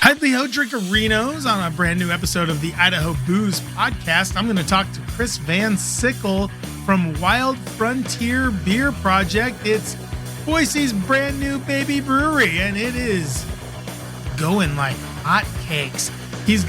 Hi, ho Drinkerinos on a brand new episode of the Idaho Booze Podcast. I'm going to talk to Chris VanSickle from Wild Frontier Beer Project. It's Boise's brand new baby brewery, and it is going like hotcakes. He's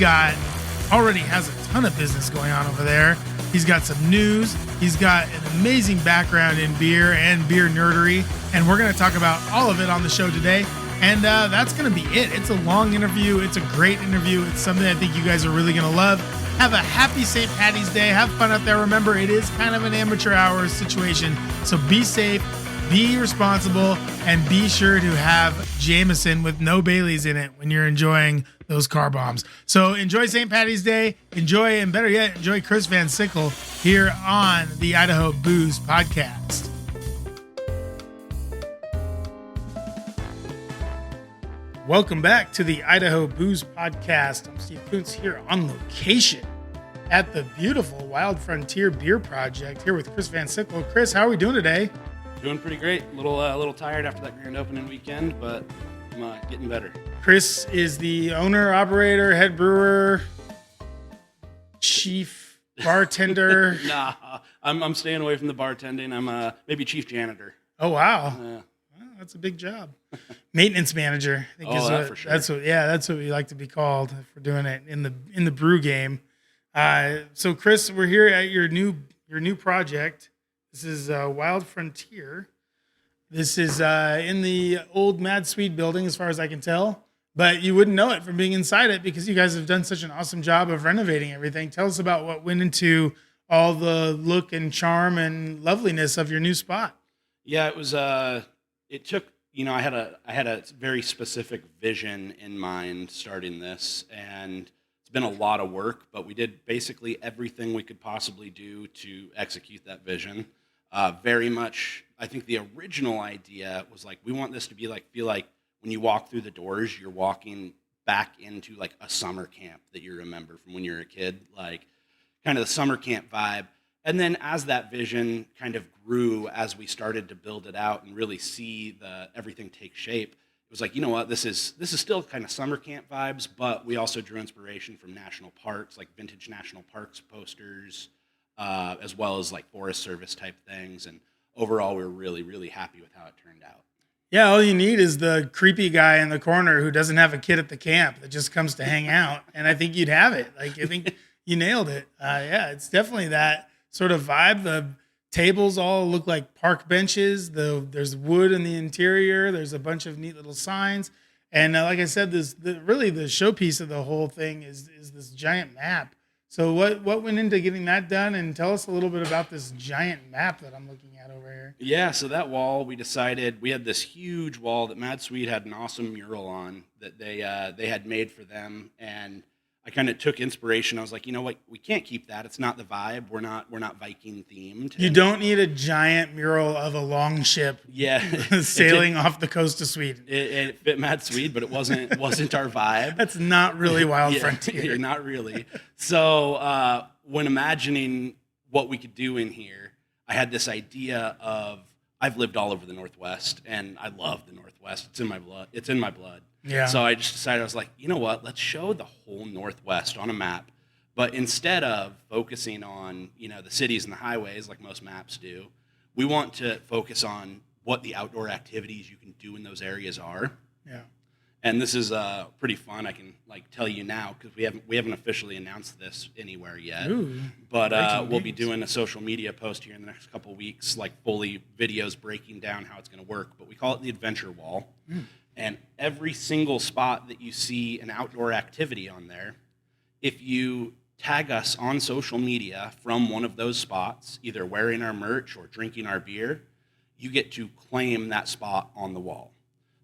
already has a ton of business going on over there. He's got some news. He's got an amazing background in beer and beer nerdery, and we're going to talk about all of it on the show today. And that's going to be it. It's a long interview. It's a great interview. It's something I think you guys are really going to love. Have a happy St. Patty's Day. Have fun out there. Remember, it is kind of an amateur hour situation. So be safe, be responsible, and be sure to have Jameson with no Baileys in it when you're enjoying those car bombs. So enjoy St. Patty's Day. Enjoy, and better yet, enjoy Chris VanSickle here on the Idaho Booze Podcast. Welcome back to the Idaho Booze Podcast. I'm Steve Kuntz here on location at the beautiful Wild Frontier Beer Project here with Chris VanSickle. Chris, how are we doing today? Doing pretty great. A little tired after that grand opening weekend, but I'm getting better. Chris is the owner, operator, head brewer, chief bartender. Nah, I'm staying away from the bartending. I'm maybe chief janitor. Oh wow. That's a big job. Maintenance manager. I think that for sure. That's what we like to be called if we're doing it in the brew game. So Chris, we're here at your new project. This is Wild Frontier. This is in the old Mad Swede building, as far as I can tell. But you wouldn't know it from being inside it because you guys have done such an awesome job of renovating everything. Tell us about what went into all the look and charm and loveliness of your new spot. Yeah, it was. It took, I had a very specific vision in mind starting this, and it's been a lot of work, but we did basically everything we could possibly do to execute that vision. Very much, I think the original idea was like, we want this to feel like when you walk through the doors, you're walking back into like a summer camp that you remember from when you were a kid, like kind of the summer camp vibe. And then as that vision kind of grew, as we started to build it out and really see everything take shape, it was like, you know what, this is still kind of summer camp vibes, but we also drew inspiration from national parks, like vintage national parks posters, as well as like Forest Service type things. And overall, we were really, really happy with how it turned out. Yeah, all you need is the creepy guy in the corner who doesn't have a kid at the camp that just comes to hang out, and I think you'd have it. Like, I think you nailed it. Yeah, it's definitely that sort of vibe. The tables all look like park benches. There's wood in the interior. There's a bunch of neat little signs. And like I said, the showpiece of the whole thing is this giant map. So what went into getting that done? And tell us a little bit about this giant map that I'm looking at over here. Yeah, so that wall, we decided, we had this huge wall that Mad Swede had an awesome mural on that they had made for them, and I kind of took inspiration. I was like, you know what? We can't keep that. It's not the vibe. We're not Viking themed. You don't need a giant mural of a long ship, sailing off the coast of Sweden. It fit Mad Swede, but it wasn't our vibe. That's not really Wild Frontier. Not really. So when imagining what we could do in here, I had this idea of, I've lived all over the Northwest, and I love the Northwest. It's in my blood. Yeah. So I just decided, I was like, you know what? Let's show the whole Northwest on a map. But instead of focusing on, the cities and the highways like most maps do, we want to focus on what the outdoor activities you can do in those areas are. Yeah. And this is pretty fun. I can tell you now because we haven't officially announced this anywhere yet. Ooh, but we'll be doing a social media post here in the next couple of weeks, like fully videos breaking down how it's going to work. But we call it the Adventure Wall. And every single spot that you see an outdoor activity on there, if you tag us on social media from one of those spots, either wearing our merch or drinking our beer, you get to claim that spot on the wall.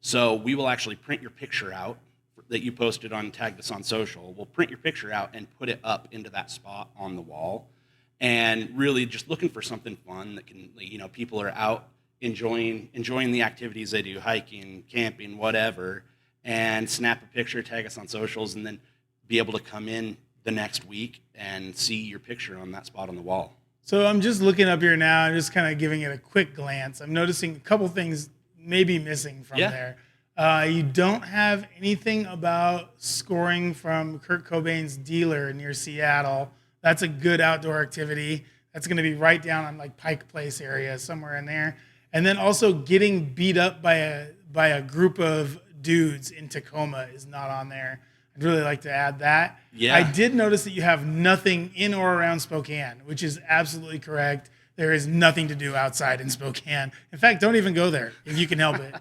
So we will actually print your picture out that you posted on tagged us on social. We'll print your picture out and put it up into that spot on the wall. And really just looking for something fun that can, people are out enjoying the activities they do, hiking, camping, whatever, and snap a picture, tag us on socials, and then be able to come in the next week and see your picture on that spot on the wall. So I'm just looking up here now and just kind of giving it a quick glance. I'm noticing a couple things maybe missing from there. You don't have anything about scoring from Kurt Cobain's Dealer near Seattle. That's a good outdoor activity. That's going to be right down on like Pike Place area, somewhere in there. And then also getting beat up by a group of dudes in Tacoma is not on there. I'd really like to add that. Yeah. I did notice that you have nothing in or around Spokane, which is absolutely correct. There is nothing to do outside in Spokane. In fact, don't even go there if you can help it.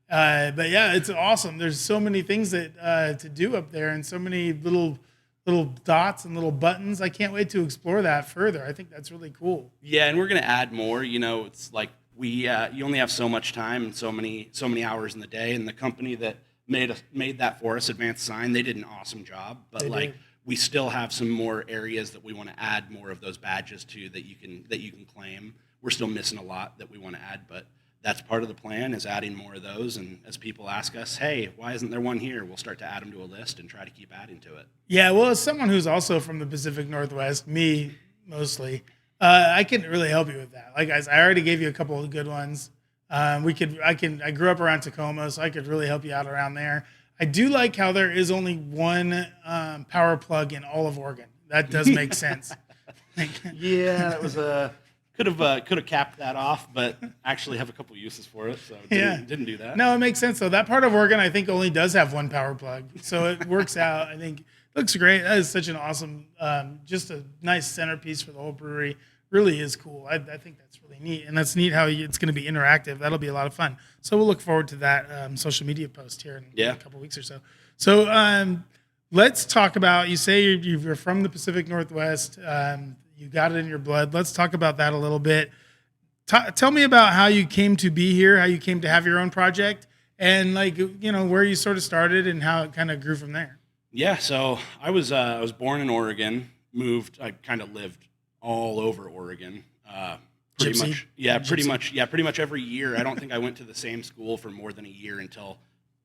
But yeah, it's awesome. There's so many things that to do up there, and so many little dots and little buttons. I can't wait to explore that further. I think that's really cool. Yeah, and we're going to add more. You know, it's like you only have so much time and so many hours in the day. And the company that made that for us, Advanced Sign, they did an awesome job. But we still have some more areas that we want to add more of those badges to that you can claim. We're still missing a lot that we want to add, but that's part of the plan, is adding more of those. And as people ask us, hey, why isn't there one here? We'll start to add them to a list and try to keep adding to it. Yeah, well, as someone who's also from the Pacific Northwest, me mostly, I can really help you with that. Like, guys, I already gave you a couple of good ones. I grew up around Tacoma, so I could really help you out around there. I do like how there is only one power plug in all of Oregon. That does make sense. Yeah, that was could have capped that off, but actually have a couple uses for it, so didn't do that. No, it makes sense though. That part of Oregon, I think, only does have one power plug, so it works out. I think it looks great. That is such an awesome, just a nice centerpiece for the whole brewery. Really is cool. I think that's really neat, and that's neat how it's going to be interactive. That'll be a lot of fun. So we'll look forward to that social media post here in a couple weeks or so. So let's talk about. You say you're from the Pacific Northwest. You got it in your blood. Let's talk about that a little bit. Tell me about how you came to be here, how you came to have your own project, and where you sort of started and how it kind of grew from there. Yeah, so I was born in Oregon. I kind of lived all over Oregon. Pretty much every year. I don't think I went to the same school for more than a year until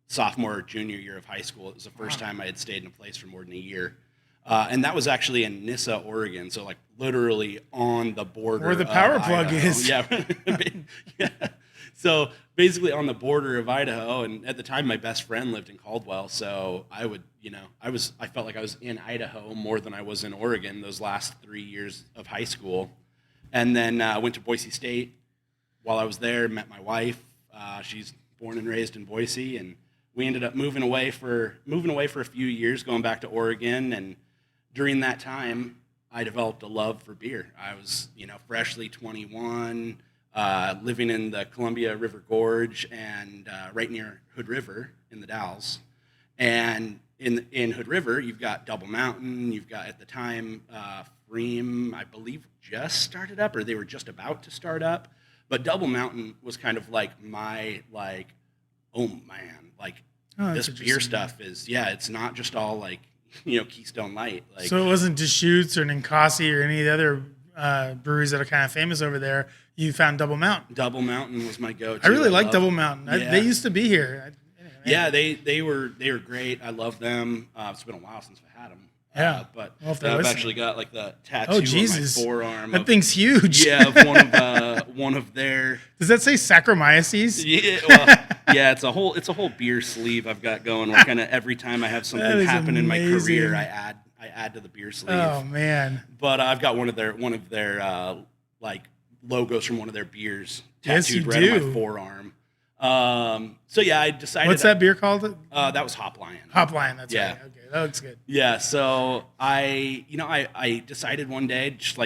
sophomore or junior year of high school. It was the first time I had stayed in a place for more than a year. And that was actually in Nissa, Oregon, so like literally on the border where the power plug Idaho. is. Yeah. Yeah. So basically on the border of Idaho, and at the time my best friend lived in Caldwell, so I felt like I was in Idaho more than I was in Oregon those last 3 years of high school. And then went to Boise State. While I was there, met my wife. She's born and raised in Boise, and we ended up moving away for a few years, going back to Oregon. And during that time, I developed a love for beer. I was, freshly 21, living in the Columbia River Gorge and right near Hood River in the Dalles. And in Hood River, you've got Double Mountain. You've got, at the time, Freem, I believe, just started up, or they were just about to start up. But Double Mountain was kind of like my, oh man, this beer stuff is, it's not just all Keystone Light. So it wasn't Deschutes or Ninkasi or any of the other breweries that are kind of famous over there. You found Double Mountain. Double Mountain was my go-to. I really like Double Mountain. Yeah. They used to be here. Yeah, they were great. I love them. It's been a while since I had them. Yeah, but I've actually got the tattoo on my forearm. That thing's huge. Yeah, of one of their. Does that say Saccharomyces? Yeah, well, yeah, it's a whole beer sleeve I've got going. Where kind of every time I have something happen in my career, I add to the beer sleeve. Oh man! But I've got one of their logos from one of their beers tattooed right on my forearm. So yeah, I decided. What's that beer called? That was Hop Lion. Hop Lion, that's right. Okay, that looks good. Yeah, so I decided one day, just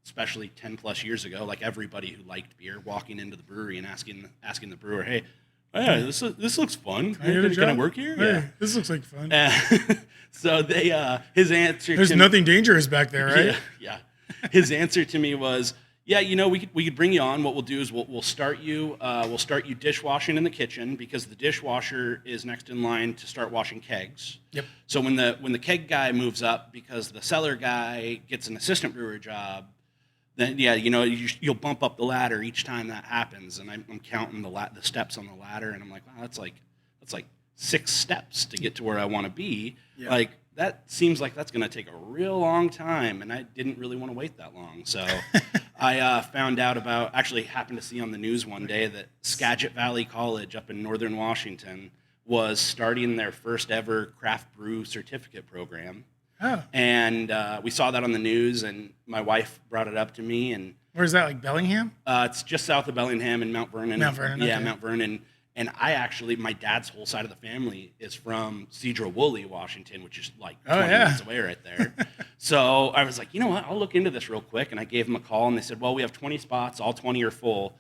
especially 10 plus years ago, like everybody who liked beer, walking into the brewery and asking the brewer, hey, this looks fun. Can I work here? Hey, this looks like fun. So his answer. There's nothing dangerous back there, right? Yeah. His answer to me was, yeah, we could bring you on. What we'll do is we'll start you dishwashing in the kitchen, because the dishwasher is next in line to start washing kegs. Yep. So when the keg guy moves up, because the cellar guy gets an assistant brewer job, then you'll bump up the ladder each time that happens. And I'm counting the steps on the ladder, and I'm like, wow, that's like 6 steps to get to where I want to be. Yeah. That seems like that's going to take a real long time, and I didn't really want to wait that long. So I found out happened to see on the news one day that Skagit Valley College up in northern Washington was starting their first ever craft brew certificate program. Oh. And we saw that on the news, and my wife brought it up to me. And where's that, like Bellingham? It's just south of Bellingham in Mount Vernon. Mount Vernon, Yeah, okay. Mount Vernon. And my dad's whole side of the family is from Cedar-Woolley, Washington, which is like 20 minutes away right there. So I was like, you know what, I'll look into this real quick. And I gave them a call, and they said, well, we have 20 spots, all 20 are full,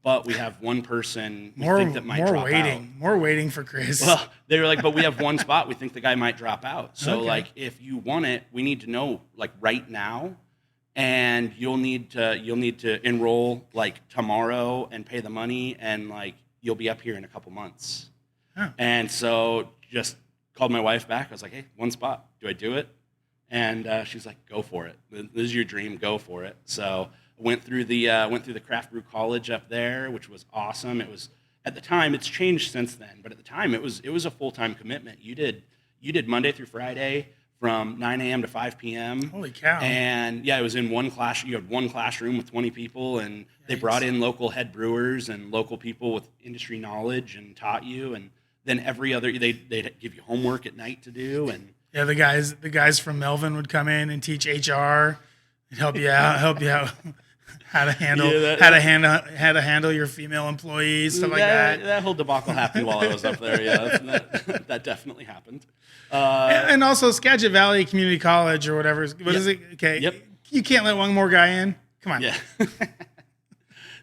but we have one person we think that might drop out. More waiting for Chris. Well, they were like, but we have one spot, we think the guy might drop out. So Okay. like, if you want it, we need to know like right now. And you'll need to enroll like tomorrow and pay the money, and like you'll be up here in a couple months. Oh. And so just called my wife back. I was like, hey, one spot. Do I do it? And she's like, go for it. This is your dream. Go for it. So I went through the craft brew college up there, which was awesome. It was, at the time, it's changed since then, but at the time it was a full-time commitment. You did Monday through Friday from 9 a.m. to 5 p.m. Holy cow. And yeah, it was in one class. You had one classroom with 20 people, and they brought in local head brewers and local people with industry knowledge and taught you. And then every other, they'd give you homework at night to do. And yeah, the guys from Melvin would come in and teach HR, help you out how to handle your female employees, stuff like that. That whole debacle happened while I was up there. Yeah, that definitely happened. And also Skagit Valley Community College or whatever. What is it? Okay. Yep. You can't let one more guy in. Come on. Yeah.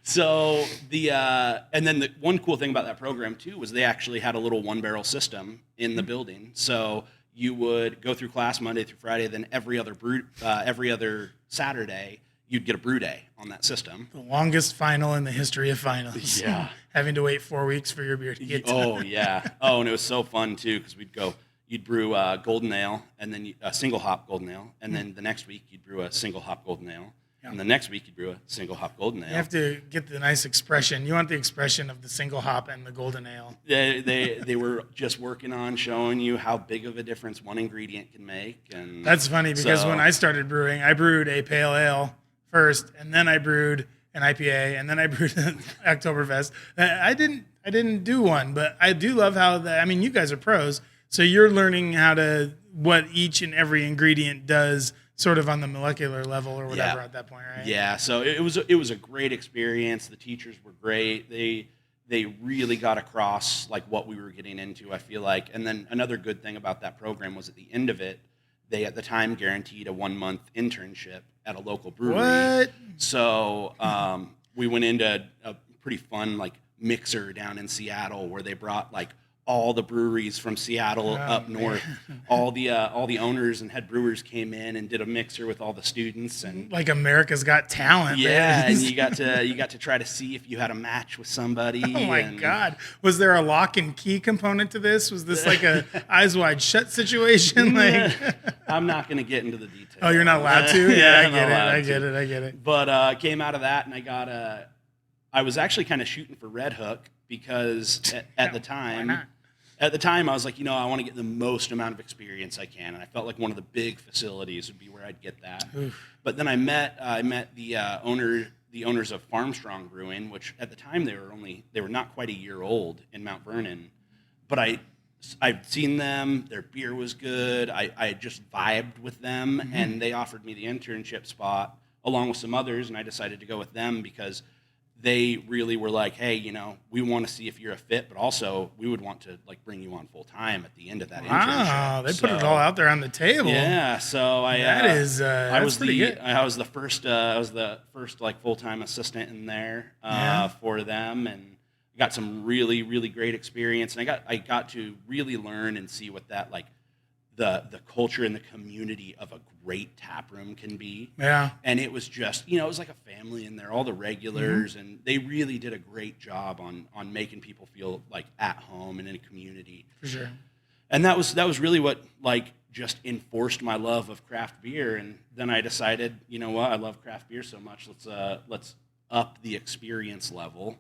So and then the one cool thing about that program too was they actually had a little 1-barrel system in the building. So you would go through class Monday through Friday, then every other Saturday you'd get a brew day on that system. The longest final in the history of finals. Yeah. Having to wait 4 weeks for your beer to get done. Oh yeah. Oh, and it was so fun too because you'd brew golden ale, and then a single hop golden ale, and then the next week you'd brew a single hop golden ale, and the next week you'd brew a single hop golden ale. You have to get the nice expression. You want the expression of the single hop and the golden ale. They were just working on showing you how big of a difference one ingredient can make. And that's funny because when I started brewing, I brewed a pale ale first, and then I brewed an IPA, and then I brewed an Oktoberfest. I didn't do one, but I do love how you guys are pros. So you're learning what each and every ingredient does sort of on the molecular level or whatever at that point, right? Yeah, so it was a great experience. The teachers were great. They really got across like what we were getting into, I feel like. And then another good thing about that program was at the end of it, they at the time guaranteed a 1-month internship at a local brewery. What? So we went into a pretty fun like mixer down in Seattle where they brought like all the breweries from Seattle up north. All the owners and head brewers came in and did a mixer with all the students, and like America's Got Talent. Yeah, man. and you got to try to see if you had a match with somebody. Oh my God! Was there a lock and key component to this? Was this like a Eyes Wide Shut situation? Like, I'm not going to get into the details. Oh, you're not allowed to? Yeah, I get it. But came out of that, and I was actually kind of shooting for Red Hook because at the time. Why not? At the time, I was like, I want to get the most amount of experience I can, and I felt like one of the big facilities would be where I'd get that. Oof. But then I met the owners of Farmstrong Brewing, which at the time they were not quite a year old in Mount Vernon, but I'd seen them. Their beer was good. I just vibed with them, and they offered me the internship spot along with some others, and I decided to go with them because they really were like, hey, we want to see if you're a fit, but also we would want to like bring you on full time at the end of that internship. Wow, they put it all out there on the table. Yeah, so I was pretty good. I was the first like full-time assistant in there for them, and got some really, really great experience, and I got to really learn and see what that like the culture and the community of a great tap room can be. Yeah. And it was just, it was like a family in there, all the regulars, and they really did a great job on making people feel like at home and in a community. For sure. And that was really what like just enforced my love of craft beer. And then I decided, you know what, I love craft beer so much, let's up the experience level.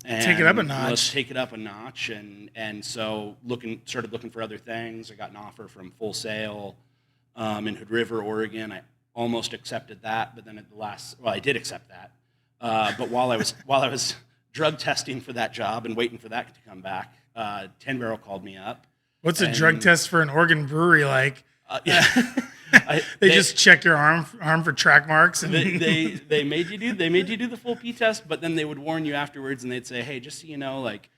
And take it up a notch. Let's take it up a notch, and so started looking for other things. I got an offer from Full Sail in Hood River, Oregon. I almost accepted that, but then I did accept that. But while I was drug testing for that job and waiting for that to come back, 10 Barrel called me up. What's a drug test for an Oregon brewery like? Yeah. They just check your arm for track marks, and they made you do the full pee test, but then they would warn you afterwards, and they'd say, hey, just so you know, like,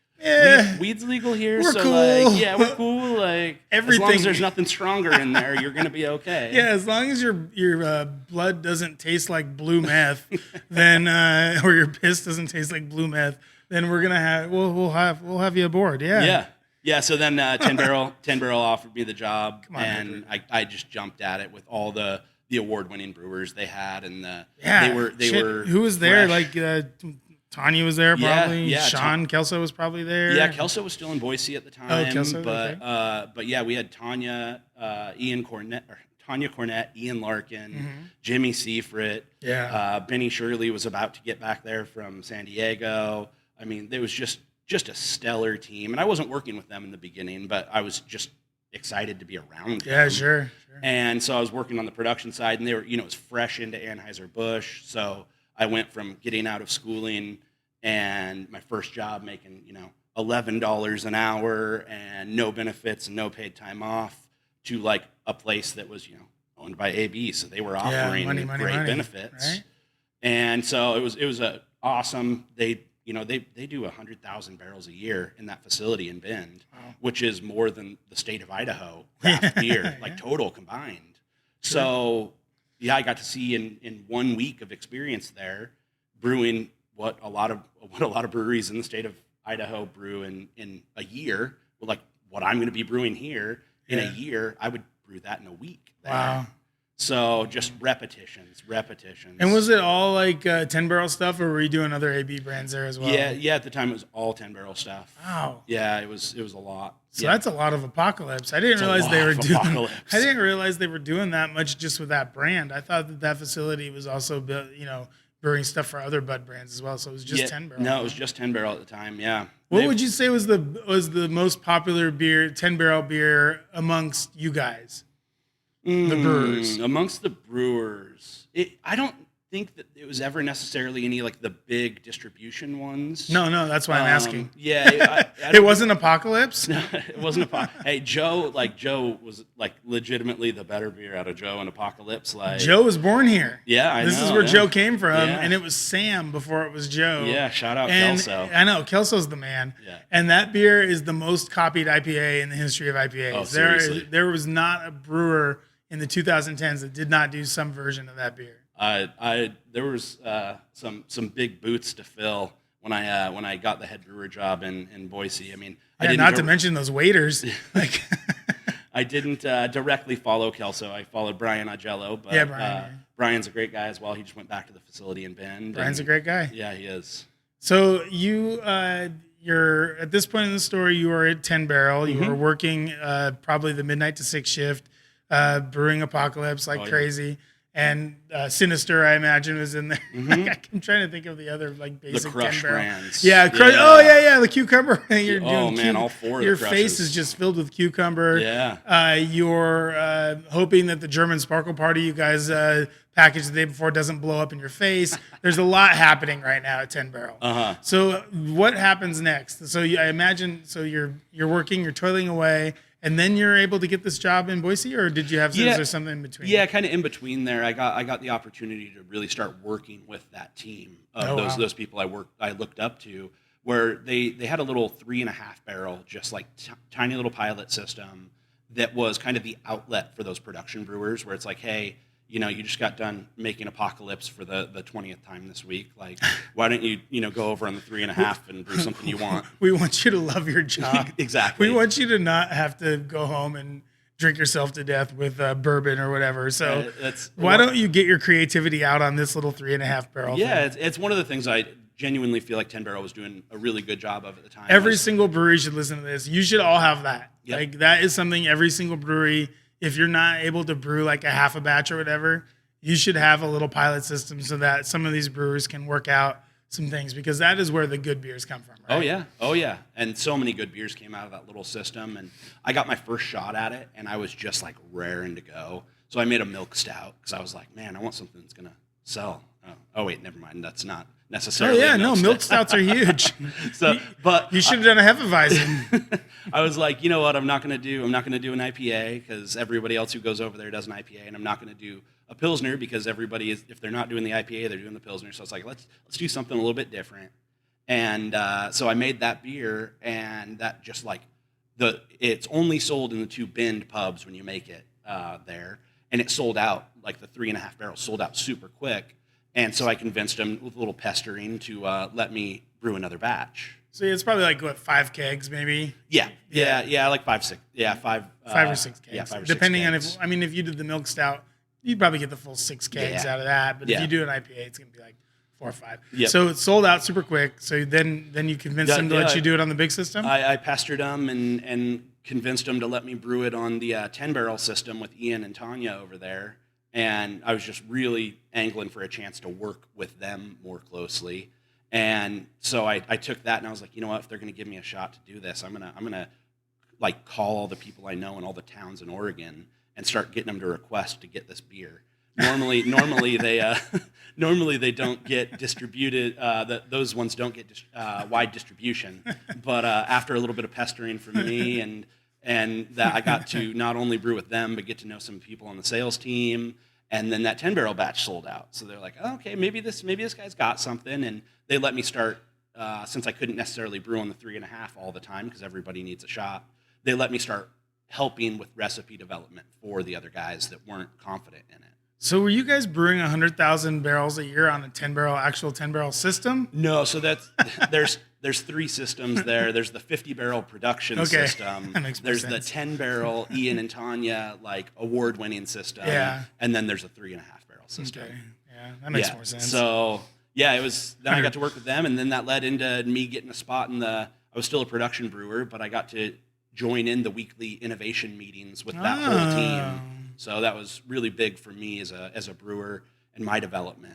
weed's legal here, we're so cool. like, yeah, we're cool. Like, everything. As long as there's nothing stronger in there, you're gonna be okay. Yeah, as long as your blood doesn't taste like blue meth, then or your piss doesn't taste like blue meth, then we're gonna have we'll have you aboard. Yeah. Yeah. So then 10 Barrel offered me the job, Come on, and I just jumped at it with all the award-winning brewers they had, and they were who was there? fresh. Like Tanya was there probably. Yeah, Sean Kelso was probably there. Yeah, Kelso was still in Boise at the time. Oh, Kelso, but okay. But yeah, we had Tanya Cornett, Ian Larkin, Jimmy Seifert. Yeah. Benny Shirley was about to get back there from San Diego. I mean, there was just a stellar team, and I wasn't working with them in the beginning, but I was just excited to be around them. Yeah, sure. And so I was working on the production side, and they were, it was fresh into Anheuser-Busch, so I went from getting out of schooling and my first job making, $11 an hour and no benefits and no paid time off to like a place that was, owned by AB, so they were offering great benefits. Right? And so it was a awesome. They do 100,000 barrels a year in that facility in Bend, which is more than the state of Idaho craft beer, like total combined. Sure. So yeah, I got to see in 1 week of experience there, brewing what a lot of breweries in the state of Idaho brew in a year. Well, like what I'm going to be brewing here in a year, I would brew that in a week there. Wow. So just repetitions. And was it all like 10 Barrel stuff, or were you doing other AB brands there as well? Yeah. At the time, it was all 10 Barrel stuff. Wow. Yeah, it was a lot. So that's a lot of Apocalypse. I didn't realize they were doing that much just with that brand. I thought that facility was also brewing stuff for other bud brands as well. So it was just 10 Barrel. No, it was just 10 Barrel at the time. Yeah. What would you say was the most popular beer, 10 Barrel beer amongst you guys? The brewers. Amongst the brewers, I don't think that it was ever necessarily any like the big distribution ones. No, that's why I'm asking. Yeah, it wasn't Apocalypse. No, it wasn't Apocalypse. Hey, Joe was like legitimately the better beer out of Joe and Apocalypse. Like Joe was born here. Yeah, I know. This is where Joe came from, and it was Sam before it was Joe. Yeah, shout out Kelso. I know Kelso's the man. Yeah. And that beer is the most copied IPA in the history of IPAs. Oh, seriously? There was not a brewer in the 2010s that did not do some version of that beer. There was some big boots to fill when I got the head brewer job in Boise. I mean, to mention those waiters. Like, I didn't directly follow Kelso. I followed Brian Agello, but Brian's a great guy as well. He just went back to the facility in Bend. Brian's a great guy. Yeah, he is. So you're at this point in the story. You are at 10 Barrel. You were working probably the midnight to 6 shift. Brewing Apocalypse like crazy, and Sinister, I imagine, was in there. I'm trying to think of the other like basic the Crush 10 Barrel brands. Yeah, Crush. Oh yeah, the cucumber. You're doing all four of your the face is just filled with cucumber. Yeah. You're hoping that the German Sparkle Party you guys packaged the day before doesn't blow up in your face. There's a lot happening right now at 10 Barrel. So what happens next? So I imagine you're working, you're toiling away. And then you're able to get this job in Boise, or did you have is there something in between? Yeah, kind of in between there. I got the opportunity to really start working with that team of those people I looked up to, where they had a little 3.5 barrel, just like tiny little pilot system that was kind of the outlet for those production brewers, where it's like, hey, you just got done making Apocalypse for the 20th time this week. Like, why don't you, go over on the 3.5 and brew something you want? We want you to love your job. Exactly. We want you to not have to go home and drink yourself to death with bourbon or whatever. So why don't you get your creativity out on this little 3.5 barrel thing? It's one of the things I genuinely feel like 10 Barrel was doing a really good job of at the time. Every single brewery should listen to this. You should all have that. Yep. Like, that is something every single brewery, if you're not able to brew like a half a batch or whatever, you should have a little pilot system so that some of these brewers can work out some things, because that is where the good beers come from, right? Oh yeah. And so many good beers came out of that little system, and I got my first shot at it, and I was just like raring to go. So I made a milk stout because I was like, man, I want something that's gonna sell. Oh wait, never mind. That's not Oh necessarily. yeah, a no, stout. milk stouts are huge. So, but You should have done a Hefeweizen. I was like, you know what? I'm not going to do an IPA because everybody else who goes over there does an IPA, and I'm not going to do a Pilsner because everybody is. If they're not doing the IPA, they're doing the Pilsner. So it's like, let's do something a little bit different. And so I made that beer, and that just like it's only sold in the 2 Bend pubs when you make it there, and it sold out. Like the 3.5 barrels sold out super quick, and so I convinced them with a little pestering to let me brew another batch. So it's probably like what, 5 kegs maybe? Yeah, like 5, 6. Yeah, 5 or 6 kegs. Yeah, 5 or 6 depending kegs. on if you did the milk stout, you'd probably get the full 6 kegs out of that. But if you do an IPA, it's gonna be like 4 or 5. Yep. So it sold out super quick. So then you convinced them to let you do it on the big system? I pestered them and convinced them to let me brew it on the 10-barrel system with Ian and Tanya over there. And I was just really angling for a chance to work with them more closely. And so I took that and I was like, you know what? If they're going to give me a shot to do this, I'm gonna like call all the people I know in all the towns in Oregon and start getting them to request to get this beer. Normally they don't get distributed. Those ones don't get wide distribution. But after a little bit of pestering from me and that I got to not only brew with them but get to know some people on the sales team. And then that 10-barrel batch sold out. So they're like, oh, okay, maybe this guy's got something. And they let me start, since I couldn't necessarily brew on the 3.5 all the time because everybody needs a shot, they let me start helping with recipe development for the other guys that weren't confident in it. So were you guys brewing 100,000 barrels a year on a 10-barrel system? No, so that's there's 3 systems there. There's the 50-barrel production system. That makes more there's sense. the 10-barrel Ian and Tanya like award-winning system. Yeah. And then there's a 3.5-barrel system. Okay. Yeah, that makes more sense. So yeah, it was. Then I got to work with them, and then that led into me getting a spot in the. I was still a production brewer, but I got to join in the weekly innovation meetings with that whole team. So that was really big for me as a brewer and my development.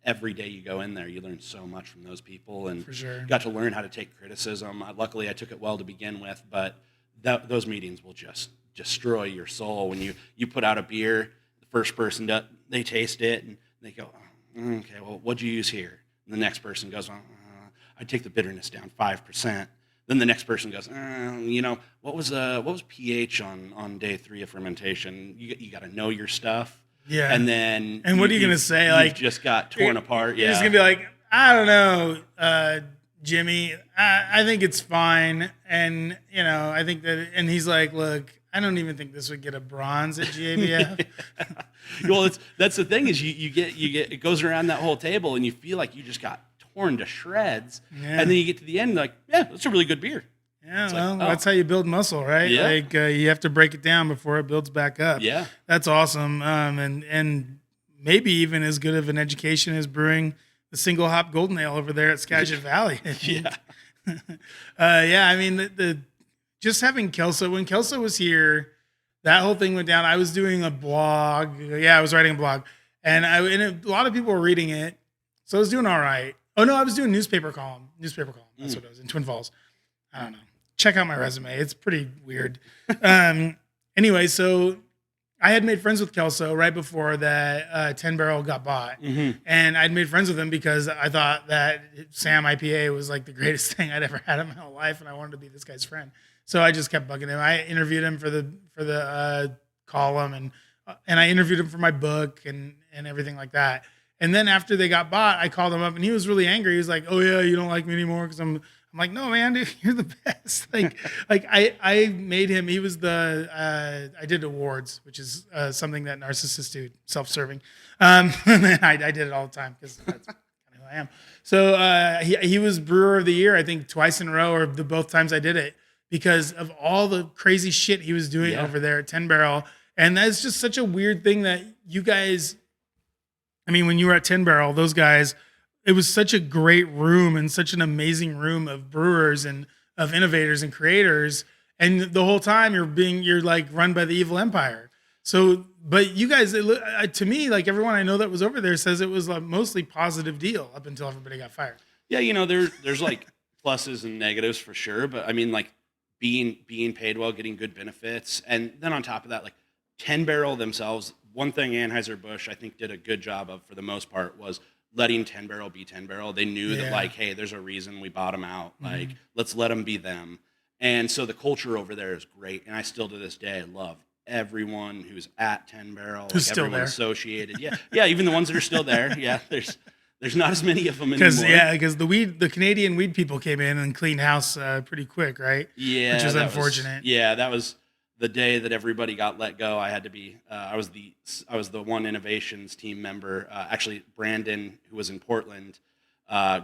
Every day you go in there, you learn so much from those people, and For sure. got to learn how to take criticism. Luckily, I took it well to begin with, but those meetings will just destroy your soul when you put out a beer. The first person they taste it and they go, oh, okay, well, what'd you use here? And the next person goes, I take the bitterness down 5%. Then the next person goes, what was pH on day 3 of fermentation? You got to know your stuff. Yeah. And then what are you gonna say? Like, just got torn apart. You're Yeah. just gonna be like, I don't know, Jimmy. I think it's fine, and I think that. And he's like, look, I don't even think this would get a bronze at GABF. Well, that's the thing is you get it goes around that whole table and you feel like you just got torn to shreds, Yeah. and then you get to the end like, yeah, that's a really good beer. Yeah, It's well, like, that's how you build muscle, right? Yeah. Like you have to break it down before it builds back up. Yeah. That's awesome. And maybe even as good of an education as brewing the single hop golden ale over there at Skagit Valley. Yeah. I mean, the just having Kelso, when Kelso was here, that whole thing went down. I was doing a blog. Yeah, I was writing a blog, and a lot of people were reading it. So I was doing all right. Oh no, I was doing newspaper column. That's what it was in Twin Falls. I don't know. Check out my resume. It's pretty weird. Anyway, so I had made friends with Kelso right before that 10-barrel got bought. Mm-hmm. And I'd made friends with him because I thought that Sam IPA was like the greatest thing I'd ever had in my whole life, and I wanted to be this guy's friend. So I just kept bugging him. I interviewed him for the column, and I interviewed him for my book and everything like that. And then after they got bought, I called him up, and he was really angry. He was like, "Oh yeah, you don't like me anymore because I'm like, no, man, dude, you're the best." Like I made him. He was I did awards, which is something that narcissists do, self-serving. And I did it all the time because that's kind of who I am. So he was Brewer of the Year, I think, twice in a row, or both times I did it, because of all the crazy shit he was doing over there at 10-barrel. And that's just such a weird thing that you guys. I mean, when you were at 10-barrel, those guys. It was such a great room and such an amazing room of brewers and of innovators and creators. And the whole time you're like run by the evil empire. So, but you guys, to me, like everyone I know that was over there says it was a mostly positive deal up until everybody got fired. Yeah, there's like pluses and negatives for sure. But I mean, like being paid well, getting good benefits. And then on top of that, like 10-barrel themselves, one thing Anheuser-Busch, I think, did a good job of, for the most part, was letting 10 Barrel be 10 Barrel. They knew that, like, hey, there's a reason we bought them out. Like, let's let them be them. And so the culture over there is great. And I still, to this day, love everyone who's at 10 Barrel. Who's like still everyone there. Associated. Yeah, even the ones that are still there. Yeah, there's not as many of them anymore. Because the Canadian weed people came in and cleaned house pretty quick, right? Yeah, which was unfortunate. That was the day that everybody got let go. I had to be. I was the one innovations team member. Actually, Brandon, who was in Portland,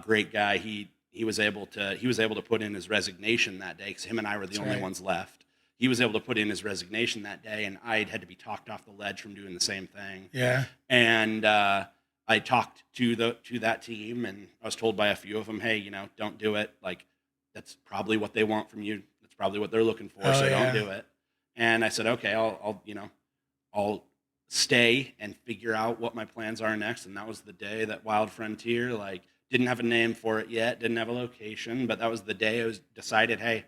great guy. He was able to put in his resignation that day because him and I were the only ones left. He was able to put in his resignation that day, and I had to be talked off the ledge from doing the same thing. Yeah, and I talked to that team, and I was told by a few of them, hey, don't do it. Like, that's probably what they want from you. That's probably what they're looking for. Don't do it. And I said, okay, I'll stay and figure out what my plans are next. And that was the day that Wild Frontier, like, didn't have a name for it yet, didn't have a location, but that was the day I was decided, hey,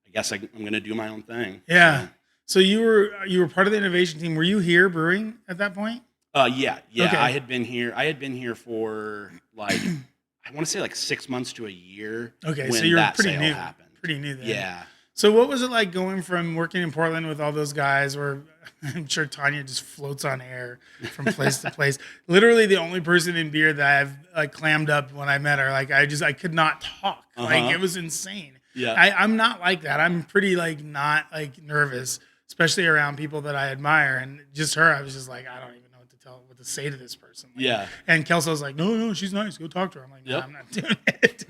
I guess I'm going to do my own thing. Yeah. So you were part of the innovation team. Were you here brewing at that point? Yeah. Okay. I had been here for like, I want to say like 6 months to a year. Okay. When so you're that pretty sale new. happened. Pretty new then. Yeah. So what was it like going from working in Portland with all those guys where I'm sure Tanya just floats on air from place to place. Literally the only person in beer that I've like clammed up when I met her. Like I could not talk. Like it was insane. Yeah. I'm not like that. I'm pretty like not like nervous, especially around people that I admire. And just her, I was just like, I don't even know what to say to this person. Like, yeah. And Kelso was like, no, she's nice. Go talk to her. I'm like, no, I'm not doing it.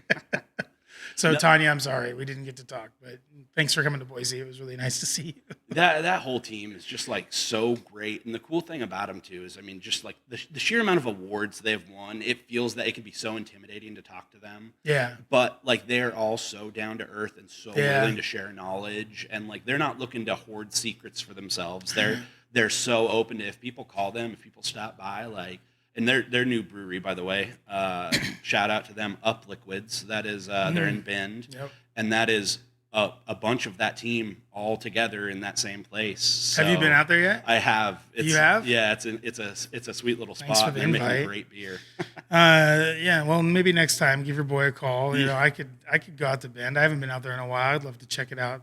So Tanya, I'm sorry we didn't get to talk, but thanks for coming to Boise. It was really nice to see you. That whole team is just like so great, and the cool thing about them too is, I mean, just like the sheer amount of awards they've won, it feels that it can be so intimidating to talk to them. Yeah. But like they're all so down to earth and so willing to share knowledge, and like they're not looking to hoard secrets for themselves. They're so open to, if people call them, if people stop by, like. And their new brewery, by the way, shout out to them, Up Liquids. That is, they're in Bend, and that is a bunch of that team all together in that same place. So have you been out there yet? I have. You have? Yeah, it's a sweet little Thanks spot. for the They're invite. making great beer. Yeah. Well, maybe next time, give your boy a call. You know, I could go out to Bend. I haven't been out there in a while. I'd love to check it out.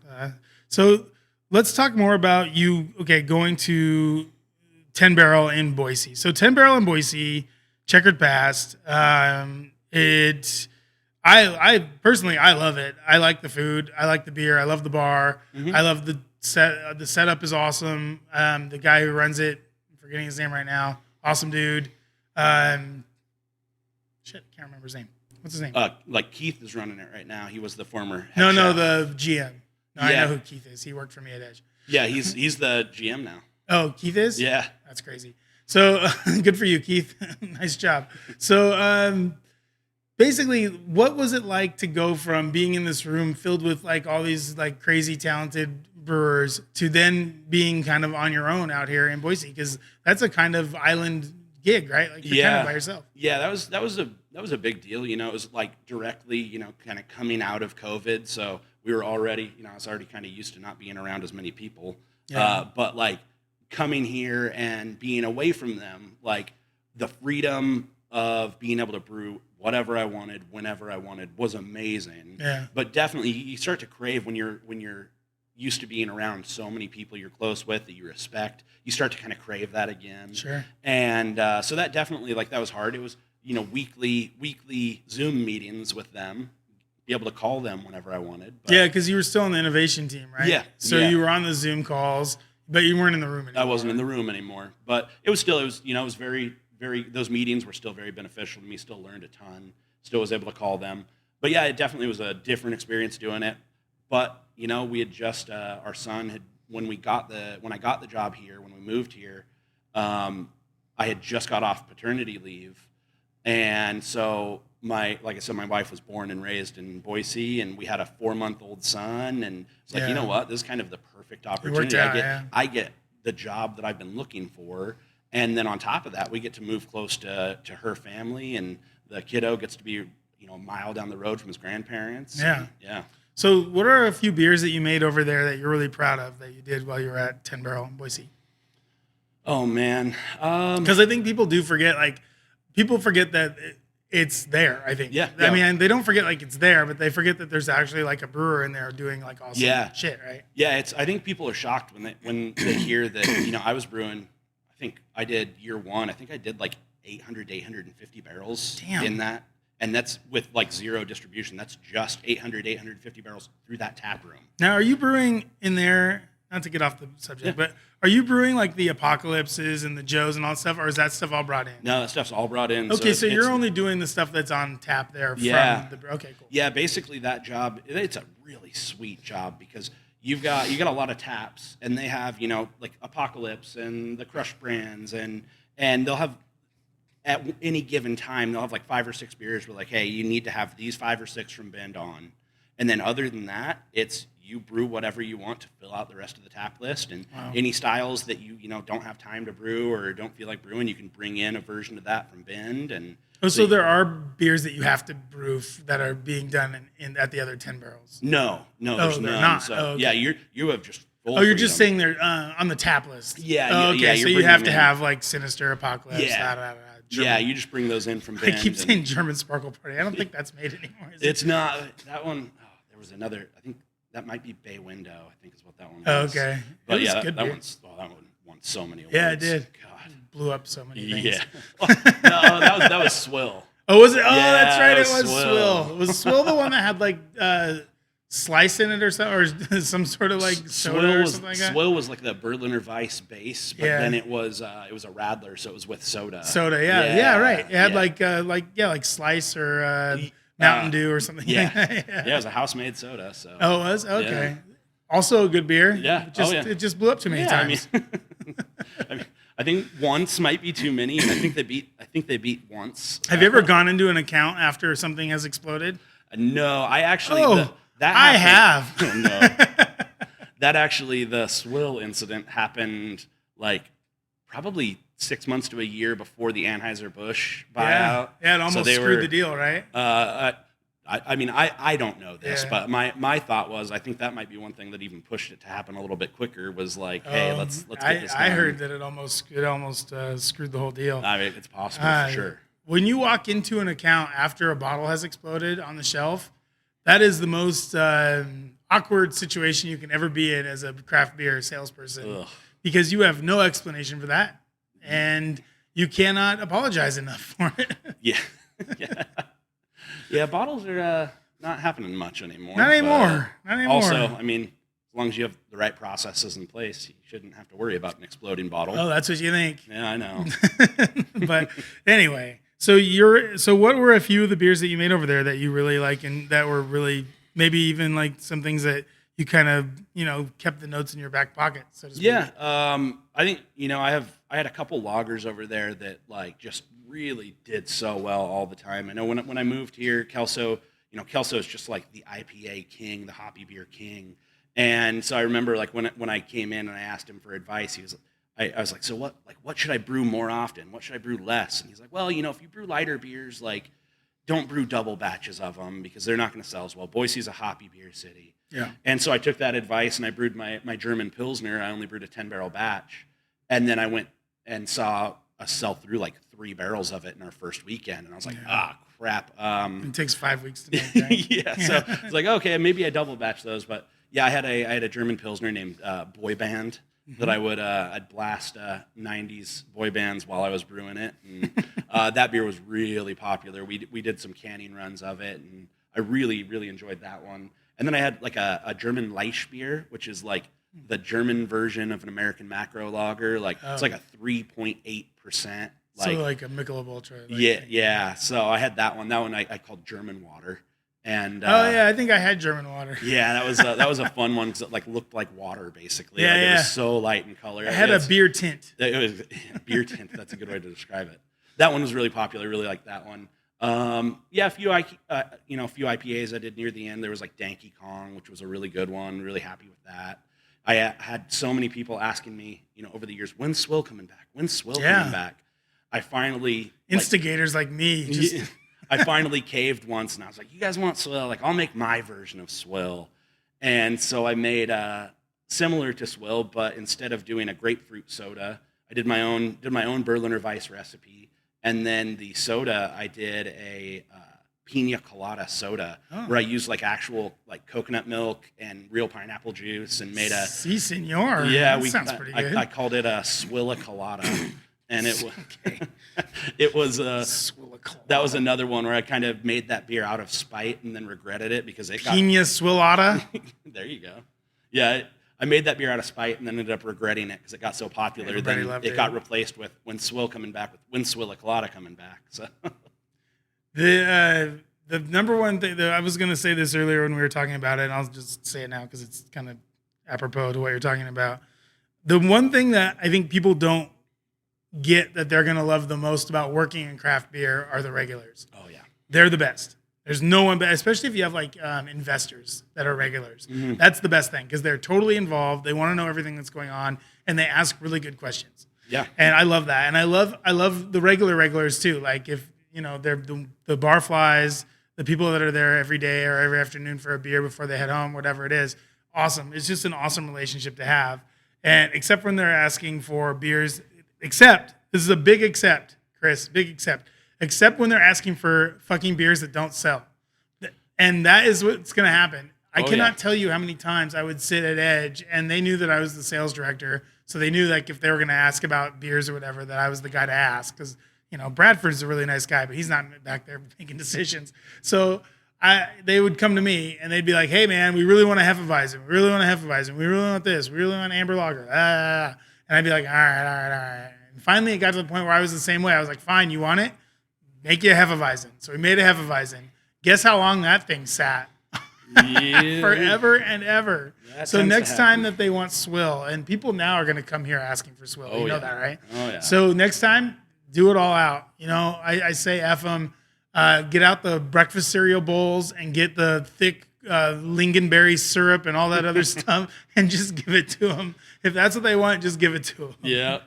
So let's talk more about you. Okay, going to 10 Barrel in Boise. So 10 Barrel in Boise, checkered past. I personally, I love it. I like the food. I like the beer. I love the bar. I love the set. The setup is awesome. The guy who runs it, I'm forgetting his name right now. Awesome dude. Can't remember his name. What's his name? Like Keith is running it right now. He was the former head No, chef. the GM. No, I know who Keith is. He worked for me at Edge. Yeah, he's the GM now. Oh, Keith is? Yeah. That's crazy. So good for you, Keith. Nice job. So basically, what was it like to go from being in this room filled with like all these like crazy talented brewers to then being kind of on your own out here in Boise? Because that's a kind of island gig, right? Like you're kind of by yourself. Yeah, that was a big deal. You know, it was like directly, kind of coming out of COVID. So we were already, I was already kind of used to not being around as many people. Yeah. But like coming here and being away from them, like the freedom of being able to brew whatever I wanted, whenever I wanted, was amazing. Yeah. But definitely, you start to crave when you're used to being around so many people you're close with that you respect. You start to kind of crave that again. Sure. And so that definitely, like, that was hard. It was weekly Zoom meetings with them. Be able to call them whenever I wanted. But, yeah, because you were still on the innovation team, right? Yeah. So you were on the Zoom calls. But you weren't in the room anymore. I wasn't in the room anymore. But it was very, very, those meetings were still very beneficial to me. Still learned a ton. Still was able to call them. But yeah, it definitely was a different experience doing it. But, we had just, our son had, when I got the job here, when we moved here, I had just got off paternity leave. And so like I said, my wife was born and raised in Boise, and we had a 4-month-old son. And it's like, you know what? This is kind of the perfect opportunity. I get the job that I've been looking for. And then on top of that, we get to move close to her family, and the kiddo gets to be, a mile down the road from his grandparents. Yeah. And, yeah. So what are a few beers that you made over there that you're really proud of that you did while you were at 10 Barrel in Boise? Oh man. Because I think people do forget, like, people forget that it's there, I think. Yeah, I yeah. mean, they don't forget, like, it's there, but they forget that there's actually, like, a brewer in there doing, like, awesome Yeah. shit, right? Yeah, I think people are shocked when they hear that, I was brewing, I think I did year one, I think I did like 800 to 850 barrels Damn. in that. And that's with like zero distribution. That's just 850 barrels through that tap room. Now, are you brewing in there, not to get off the subject, but are you brewing, like, the Apocalypses and the Joes and all that stuff, or is that stuff all brought in? No, that stuff's all brought in. Okay, so you're only doing the stuff that's on tap there from the... Okay, cool. Yeah, basically that job, it's a really sweet job because you got a lot of taps, and they have, like Apocalypse and the Crush brands, and they'll have, at any given time, they'll have like 5 or 6 beers where like, hey, you need to have these 5 or 6 from Bend on. And then other than that, it's you brew whatever you want to fill out the rest of the tap list. And any styles that you don't have time to brew or don't feel like brewing, you can bring in a version of that from Bend. And so there are beers that you have to brew that are being done at the other 10 barrels? No, there's none. Not. So, okay. Yeah, you have just full you're freedom. just saying they're on the tap list. Yeah. Okay, so you have to have like Sinister, Apocalypse, Yeah, you just bring those in from Bend. I keep saying German Sparkle Party. I don't think that's made anymore. It's not. That one, there was another, I think that might be Bay Window, I think is what that one was. Okay. But yeah, that one won so many awards. Yeah, it did. God. Blew up so many things. Yeah. No, that was Swill. Oh, was it? Oh, Yeah, that's right. that It was was Swill. Was Swill the one that had like slice in it or something, or some sort of like soda or something like that? Swill was like the Berliner Weiss base, but then it was a Radler, so it was with soda. Soda, yeah, right. It had like slice or Mountain Dew or something. Yeah. Like that. Yeah, it was a house-made soda. So. Oh, it was? Okay. Yeah. Also a good beer. Yeah. It just blew up too many times. I think once might be too many, and I think they beat once. Have you ever gone into an account after something has exploded? No, I actually. I have. Oh, no. That actually, the Swill incident happened like probably 6 months to a year before the Anheuser-Busch buyout. Yeah, it almost screwed the deal, right? I don't know this, but my thought was I think that might be one thing that even pushed it to happen a little bit quicker was like, hey, let's get this done. I heard that it almost screwed the whole deal. I mean, it's possible for sure. When you walk into an account after a bottle has exploded on the shelf, that is the most awkward situation you can ever be in as a craft beer salesperson. Because you have no explanation for that, and you cannot apologize enough for it. Yeah, bottles are not happening much anymore. Not anymore. Also, I mean, as long as you have the right processes in place, you shouldn't have to worry about an exploding bottle. Oh, that's what you think. Yeah, I know. But anyway, so what were a few of the beers that you made over there that you really like and that were really maybe even like some things that you kind of, kept the notes in your back pocket, so to speak? Yeah, I think, I had a couple lagers over there that like just really did so well all the time. I know when I moved here, Kelso is just like the IPA king, the hoppy beer king. And so I remember like when I came in and I asked him for advice, I was like, so what should I brew more often? What should I brew less? And he's like, well, if you brew lighter beers, like don't brew double batches of them because they're not going to sell as well. Boise's a hoppy beer city. Yeah. And so I took that advice and I brewed my German Pilsner. I only brewed a 10-barrel batch. And then I went and saw us sell through like 3 barrels of it in our first weekend. And I was like, crap. It takes 5 weeks to make, right? Yeah. So it's like, okay, maybe I double batch those. But yeah, I had a German Pilsner named Boy Band that I'd blast 90s boy bands while I was brewing it. And that beer was really popular. We did some canning runs of it, and I really, really enjoyed that one. And then I had like a German Leisch beer, which is like the German version of an American macro lager. Like it's like a 3.8%. So like a Michelob Ultra. Yeah. So I had that one. That one I called German Water. And I think I had German Water. Yeah, that was a fun one because it like looked like water basically. Yeah, It was so light in color. It had a beer tint. It was a beer tint. That's a good way to describe it. That one was really popular. I really liked that one. A few IPAs I did near the end. There was like Danky Kong, which was a really good one. Really happy with that. I had so many people asking me, over the years, when's Swill coming back? When's Swill coming back? I finally instigators like me. I finally caved once, and I was like, you guys want Swill? Like, I'll make my version of Swill. And so I made similar to Swill, but instead of doing a grapefruit soda, I did my own Berliner Weiss recipe, and then the soda I did a pina colada soda where I used like actual like coconut milk and real pineapple juice and made a Si, senor. yeah. That sounds pretty good. I called it a Swilla Colada, and it was it was that was another one where I kind of made that beer out of spite and then regretted it because it got Pina Swillata. there you go. Yeah, I made that beer out of spite and then ended up regretting it because it got so popular. Everybody Then loved it it. got replaced with When Swilla Colada coming back. So The number one thing, I was going to say this earlier when we were talking about it, and I'll just say it now because it's kind of apropos to what you're talking about. The one thing that I think people don't get that they're going to love the most about working in craft beer are the regulars. oh yeah. They're the best. There's no one, especially if you have like investors that are regulars. Mm-hmm. That's the best thing because they're totally involved. They want to know everything that's going on, and they ask really good questions. Yeah. And I love that. And I love the regulars too. Like if they're the bar flies, the people that are there every day or every afternoon for a beer before they head home, whatever it is. Awesome. It's just an awesome relationship to have. And except when they're asking for beers, this is a big except, Chris, except when they're asking for fucking beers that don't sell. And that is what's going to happen. I cannot tell you how many times I would sit at Edge and they knew that I was the sales director. So they knew like if they were going to ask about beers or whatever, that I was the guy to ask because Bradford's a really nice guy, but he's not back there making decisions. So they would come to me and they'd be like, hey, man, we really want a Hefeweizen. We really want a Hefeweizen. We really want this. We really want Amber Lager. And I'd be like, all right. And finally, it got to the point where I was the same way. I was like, fine, you want it? Make you a Hefeweizen. So we made a Hefeweizen. Guess how long that thing sat? Yeah. Forever and ever. That So tends to next time happen. that they want swill, and people now are going to come here asking for swill. Oh, You know yeah. that, right? Oh yeah. So next time, do it all out. I say F them. Get out the breakfast cereal bowls and get the thick lingonberry syrup and all that other stuff and just give it to them. If that's what they want, just give it to them. yeah.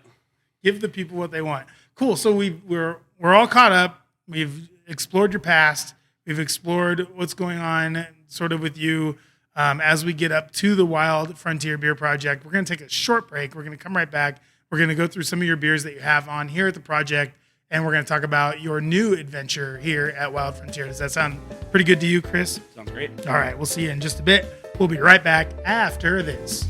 Give the people what they want. Cool. So we're all caught up. We've explored your past. We've explored what's going on sort of with you as we get up to the Wild Frontier Beer Project. We're going to take a short break. We're going to come right back. We're going to go through some of your beers that you have on here at the project, and we're going to talk about your new adventure here at Wild Frontier. Does that sound pretty good to you, Chris? Sounds great. All right. We'll see you in just a bit. We'll be right back after this.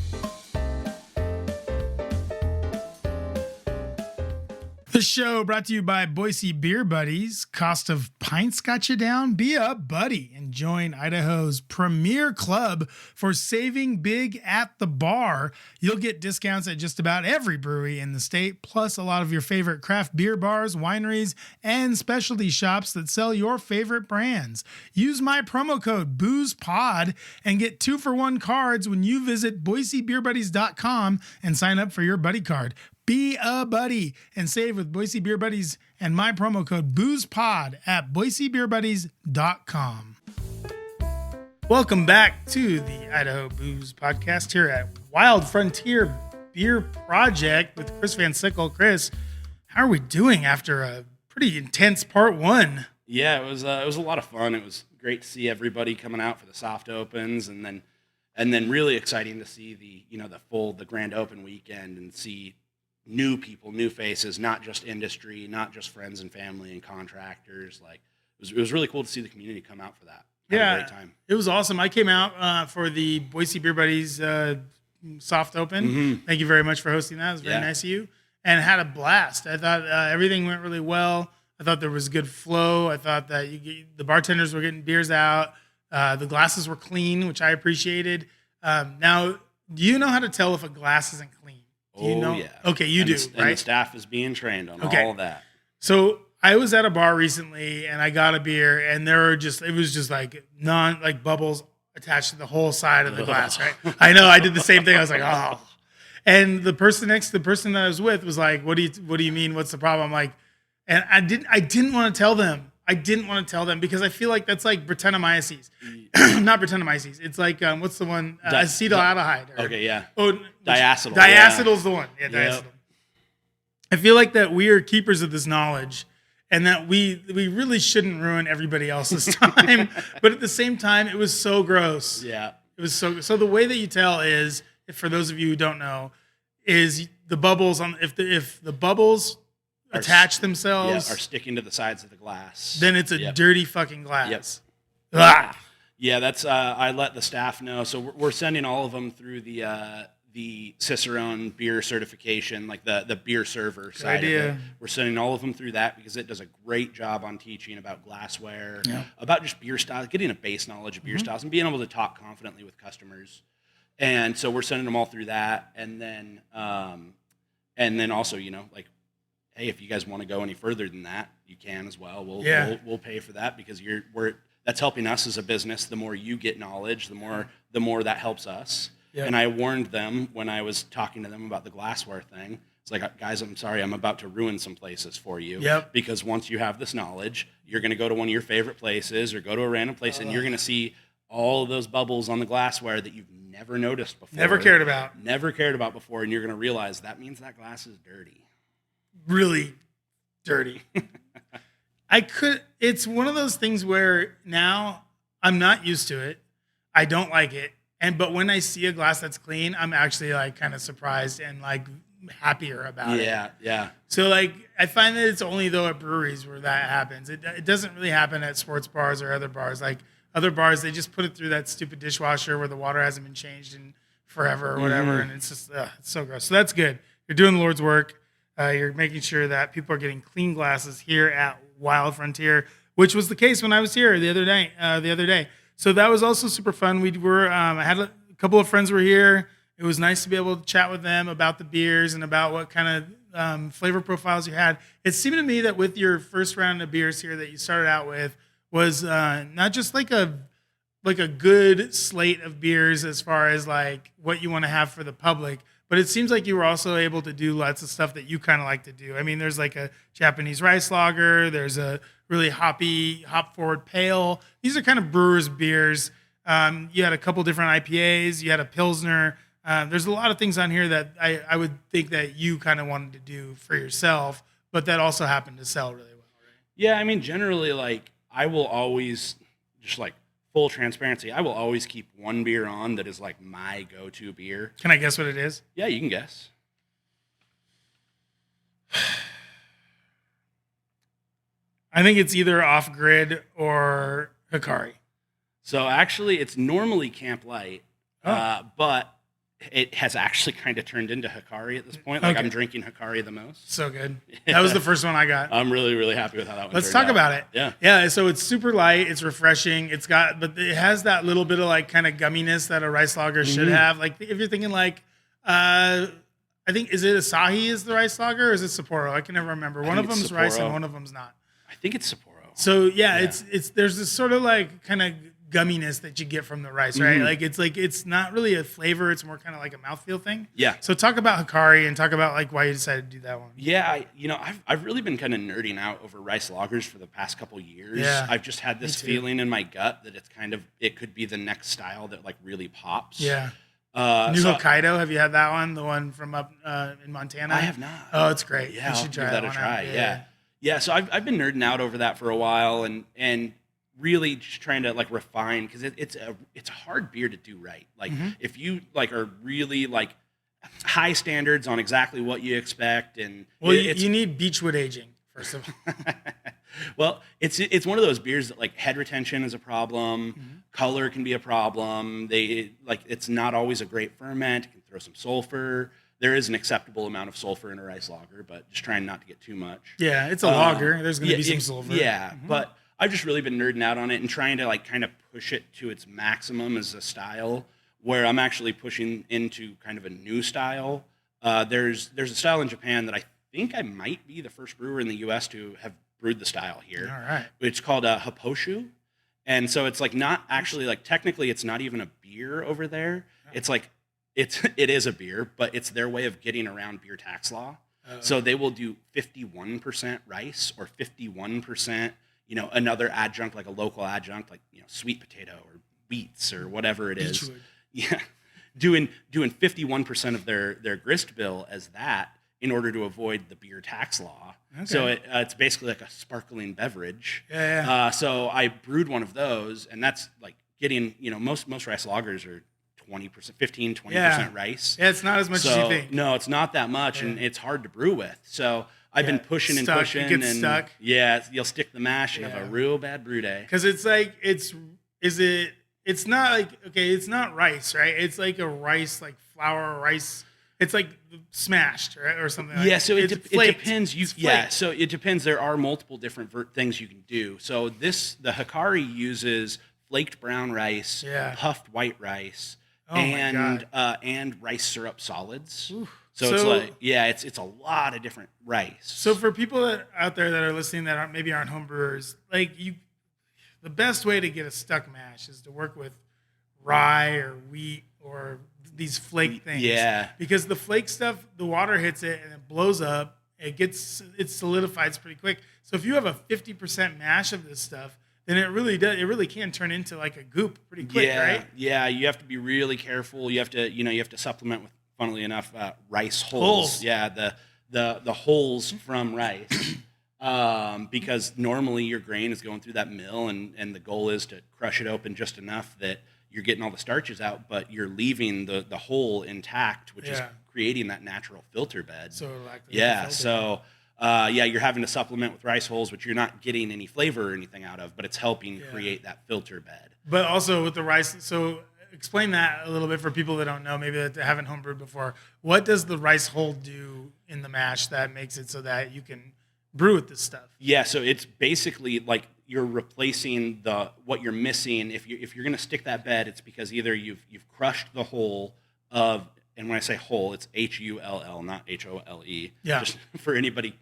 The show brought to you by Boise Beer Buddies. Cost of pints got you down? Be a buddy and join Idaho's premier club for saving big at the bar. You'll get discounts at just about every brewery in the state, plus a lot of your favorite craft beer bars, wineries, and specialty shops that sell your favorite brands. Use my promo code BOOZEPOD and get 2-for-1 cards when you visit BoiseBeerBuddies.com and sign up for your buddy card. Be a buddy and save with Boise Beer Buddies and my promo code BOOZEPOD at BoiseBeerBuddies.com. Welcome back to the Idaho Booze Podcast here at Wild Frontier Beer Project with Chris VanSickle. Chris, how are we doing after a pretty intense part one? Yeah, it was a lot of fun. It was great to see everybody coming out for the soft opens, and then really exciting to see the grand open weekend and see new people, new faces, not just industry, not just friends and family and contractors. Like it was really cool to see the community come out for that. Had a great time. It was awesome. I came out for the Boise Beer Buddies soft open. Mm-hmm. Thank you very much for hosting that. It was very nice of you, and had a blast. I thought everything went really well. I thought there was good flow. I thought that the bartenders were getting beers out. The glasses were clean, which I appreciated. Now, do you know how to tell if a glass isn't clean? Do you know? Yeah. Okay, you do, right? And the staff is being trained on all of that. So I was at a bar recently and I got a beer and it was just like bubbles attached to the whole side of the glass, right? I know, I did the same thing. I was like, oh. And the person that I was with was like, what do you mean? What's the problem? I'm like, and I didn't want to tell them. I didn't want to tell them because I feel like that's like Brettanomyces. Not Brettanomyces. It's like, what's the one? Acetaldehyde. Okay, yeah. Oh, Diacetyl. Diacetyl's the one. Yeah, diacetyl. Yep. I feel like that we are keepers of this knowledge and that we really shouldn't ruin everybody else's time. But at the same time, it was so gross. Yeah. It was so the way that you tell is, for those of you who don't know, is the bubbles on if the bubbles attach themselves, are sticking to the sides of the glass, then it's a dirty fucking glass. Yep. Ah. Yeah, that's I let the staff know. So we're sending all of them through the Cicerone beer certification, like the beer server side of it. We're sending all of them through that because it does a great job on teaching about glassware, about just beer styles, getting a base knowledge of beer styles, and being able to talk confidently with customers. And so we're sending them all through that, and then also, like, hey, if you guys want to go any further than that, you can as well. We'll pay for that because that's helping us as a business. The more you get knowledge, the more that helps us. Yep. And I warned them when I was talking to them about the glassware thing. It's like, guys, I'm sorry, I'm about to ruin some places for you. Yep. Because once you have this knowledge, you're going to go to one of your favorite places or go to a random place, and you're going to see all of those bubbles on the glassware that you've never noticed before. Never cared about before, and you're going to realize that means that glass is dirty. Really dirty. It's one of those things where now I'm not used to it. I don't like it. But when I see a glass that's clean, I'm actually like kind of surprised and like happier about it. Yeah. So like I find that it's only though at breweries where that happens. It doesn't really happen at sports bars or other bars. Like other bars, they just put it through that stupid dishwasher where the water hasn't been changed in forever or whatever, and it's just it's so gross. So that's good. You're doing the Lord's work. You're making sure that people are getting clean glasses here at Wild Frontier, which was the case when I was here the other day. So that was also super fun. I had a couple of friends were here. It was nice to be able to chat with them about the beers and about what kind of flavor profiles you had. It seemed to me that with your first round of beers here that you started out with was not just like a good slate of beers as far as like what you want to have for the public, but it seems like you were also able to do lots of stuff that you kind of like to do. I mean, there's like a Japanese rice lager. There's a really hoppy, hop-forward pale. These are kind of brewers' beers. You had a couple different IPAs. You had a Pilsner. There's a lot of things on here that I would think that you kind of wanted to do for yourself, but that also happened to sell really well, right? Yeah, I mean, generally, like, I will always, just like, full transparency, I will always keep one beer on that is like my go-to beer. Can I guess what it is? Yeah, you can guess. I think it's either Off Grid or Hikari. So actually, it's normally Camp Light, but it has actually kind of turned into Hikari at this point. Like, I'm drinking Hikari the most. So good. That was the first one I got. I'm really, really happy with how that one Let's talk about it. Yeah. Yeah, so it's super light. It's refreshing. But it has that little bit of like kind of gumminess that a rice lager should have. Like if you're thinking like, I think, is it Asahi is the rice lager or is it Sapporo? I can never remember. One of them's rice and one of them's not. I think it's Sapporo. So yeah. It's there's this sort of like kind of gumminess that you get from the rice, right? Like it's not really a flavor, it's more kind of like a mouthfeel thing. Yeah. So talk about Hikari and talk about like why you decided to do that one. Yeah, I've really been kind of nerding out over rice lagers for the past couple years. Yeah. I've just had this feeling in my gut that it could be the next style that like really pops. Yeah. Hokkaido, have you had that one? The one from up in Montana? I have not. Oh, it's great. Yeah, you should try give that a try. Yeah. So I've been nerding out over that for a while and really just trying to like refine because it's a hard beer to do right. Like if you like are really like high standards on exactly what you expect and you need beechwood aging first of all. Well, it's one of those beers that like head retention is a problem, color can be a problem. It's not always a great ferment. It can throw some sulfur. There is an acceptable amount of sulfur in a rice lager, but just trying not to get too much. Yeah, it's a lager. There's going to be some sulfur. Yeah, but I've just really been nerding out on it and trying to like kind of push it to its maximum as a style where I'm actually pushing into kind of a new style. There's a style in Japan that I think I might be the first brewer in the U.S. to have brewed the style here. All right. It's called Happoshu. And so it's like not actually like technically it's not even a beer over there. It's like it is a beer, but it's their way of getting around beer tax law. So they will do 51% rice or 51%, another adjunct, like a local adjunct, like, sweet potato or beets or whatever it is. Beechwood. Yeah. Doing 51% of their grist bill as that in order to avoid the beer tax law. Okay. So it's basically like a sparkling beverage. Yeah. So I brewed one of those, and that's like getting, most rice lagers are 20%, 15, 20% Yeah. rice. Yeah, it's not as much as you think. No, it's not that much, and it's hard to brew with. So I've been pushing and pushing. It gets and stuck. Yeah, you'll stick the mash and have a real bad brew day. Because it's like, it's not like, okay, it's not rice, right? It's like a rice, like flour rice. It's like smashed, right? Or something like that. Yeah, so it depends. So it depends. There are multiple different things you can do. So the Hikari uses flaked brown rice, puffed white rice, and rice syrup solids. Oof. So it's like, it's a lot of different rice. So for people out there that are listening that aren't home brewers, like the best way to get a stuck mash is to work with rye or wheat or these flake things. Yeah. Because the flake stuff, the water hits it and it blows up. It solidifies pretty quick. So if you have a 50% mash of this stuff, then it really can turn into like a goop pretty quick, right? Yeah, you have to be really careful. You have to supplement with, funnily enough, rice hulls. Yeah, the hulls from rice. Because normally your grain is going through that mill, and the goal is to crush it open just enough that you're getting all the starches out, but you're leaving the hull intact, which is creating that natural filter bed. So you're having to supplement with rice hulls, which you're not getting any flavor or anything out of, but it's helping create that filter bed. But also with the rice, so explain that a little bit for people that don't know, maybe that haven't homebrewed before. What does the rice hull do in the mash that makes it so that you can brew with this stuff? Yeah, so it's basically like you're replacing what you're missing. If you're going to stick that bed, it's because either you've crushed the whole of, and when I say whole, it's HULL, not HOLE. Yeah. Just for anybody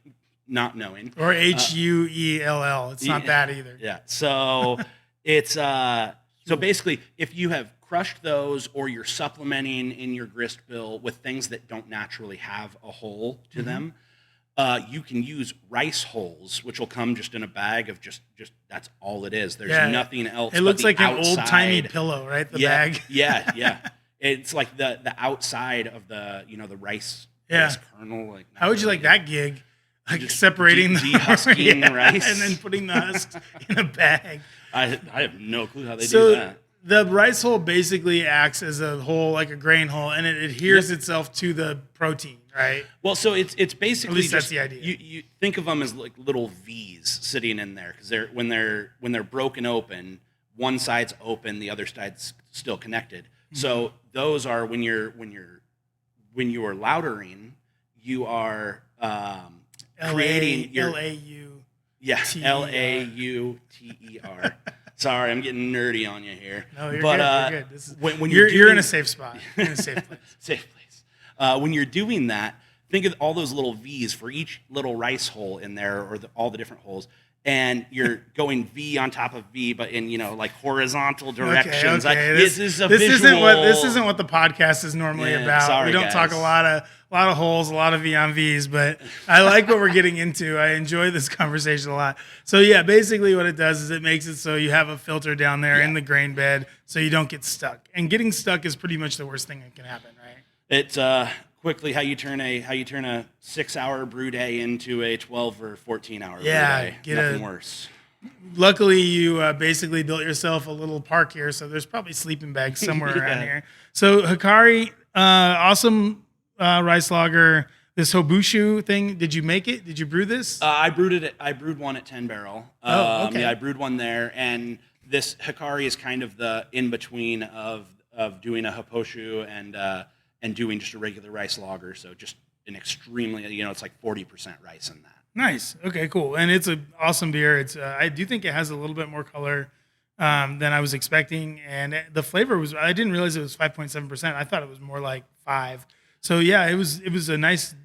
not knowing. Or HUELL. It's not that either. Yeah. So it's so basically, if you have crushed those, or you're supplementing in your grist bill with things that don't naturally have a hole to them. You can use rice hulls, which will come just in a bag of just that's all it is. There's nothing else. It looks like an old-timey pillow, right? The bag. Yeah. It's like the outside of the rice kernel. Like, how would you like that gig? Like just separating dehusking rice and then putting the husks in a bag. I have no clue how they do that. The rice hull basically acts as a hole, like a grain hull, and it adheres itself to the protein, right? Well, so it's basically, at least that's the idea. You think of them as like little V's sitting in there, because when they're broken open, one side's open, the other side's still connected. Mm-hmm. So those are when you are lautering, you are creating your LAU. Yeah, LAUTER. Sorry, I'm getting nerdy on you here. No, you're good. You're good. When you're in a safe spot. You're in a safe place. Safe place. When you're doing that, think of all those little V's for each little rice hole in there, or all the different holes, and you're going V on top of V, but in like horizontal directions. Okay. This isn't what the podcast is normally about. Sorry, we don't guys. Talk a lot of holes, a lot of V on V's, but I like what we're getting into. I enjoy this conversation a lot. So yeah, basically what it does is it makes it so you have a filter down there in the grain bed, so you don't get stuck. And getting stuck is pretty much the worst thing that can happen, right? It's quickly how you turn a 6-hour brew day into a 12 or 14-hour brew day. Nothing worse. Luckily, you basically built yourself a little park here, so there's probably sleeping bags somewhere around here. So Hikari, awesome rice lager. This Hobushu thing, did you make it? Did you brew this? I brewed one at 10 Barrel. Okay. Yeah, I brewed one there, and this Hikari is kind of the in between of doing a Hobushu and doing just a regular rice lager. So just an extremely, it's like 40% rice in that. Nice. Okay, cool. And it's an awesome beer. It's I do think it has a little bit more color than I was expecting, and the flavor I didn't realize it was 5.7%. I thought it was more like 5. So yeah, it was a nice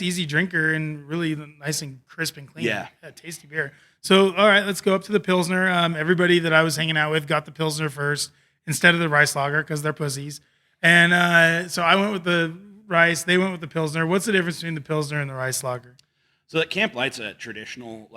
easy drinker and really nice and crisp and clean. Yeah, tasty beer. So all right, let's go up to the Pilsner. Everybody that I was hanging out with got the Pilsner first instead of the rice lager because they're pussies. And so I went with the rice. They went with the Pilsner. What's the difference between the Pilsner and the rice lager? So that Camp Light's a traditional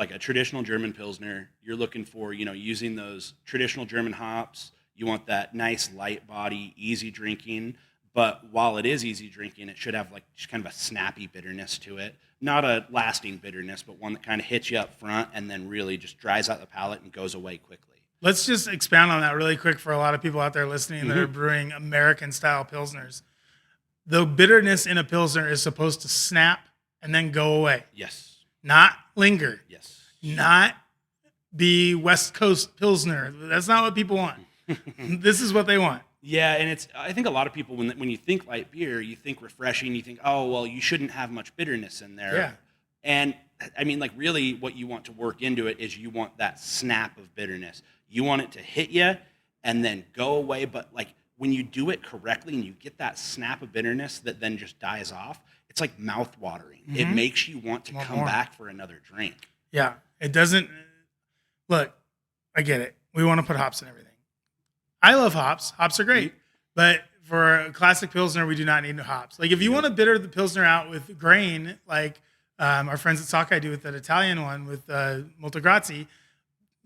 German Pilsner. You're looking for, using those traditional German hops. You want that nice light body, easy drinking. But while it is easy drinking, it should have like just kind of a snappy bitterness to it. Not a lasting bitterness, but one that kind of hits you up front and then really just dries out the palate and goes away quickly. Let's just expound on that really quick for a lot of people out there listening that are brewing American-style Pilsners. The bitterness in a Pilsner is supposed to snap and then go away. Yes. Not linger. Yes. Not be West Coast Pilsner. That's not what people want. This is what they want. Yeah, and I think a lot of people, when you think light beer, you think refreshing, you think, oh, well, you shouldn't have much bitterness in there. Yeah. And I mean, like, really what you want to work into it is you want that snap of bitterness. You want it to hit you and then go away. But like when you do it correctly and you get that snap of bitterness that then just dies off, it's like mouth watering. Mm-hmm. It makes you want to come back for another drink. Yeah. It doesn't. Look, I get it. We want to put hops in everything. I love hops. Hops are great. Mm-hmm. But for a classic Pilsner, we do not need hops. Like if you want to bitter the Pilsner out with grain, like our friends at Sockeye do with that Italian one with Moltograzzi,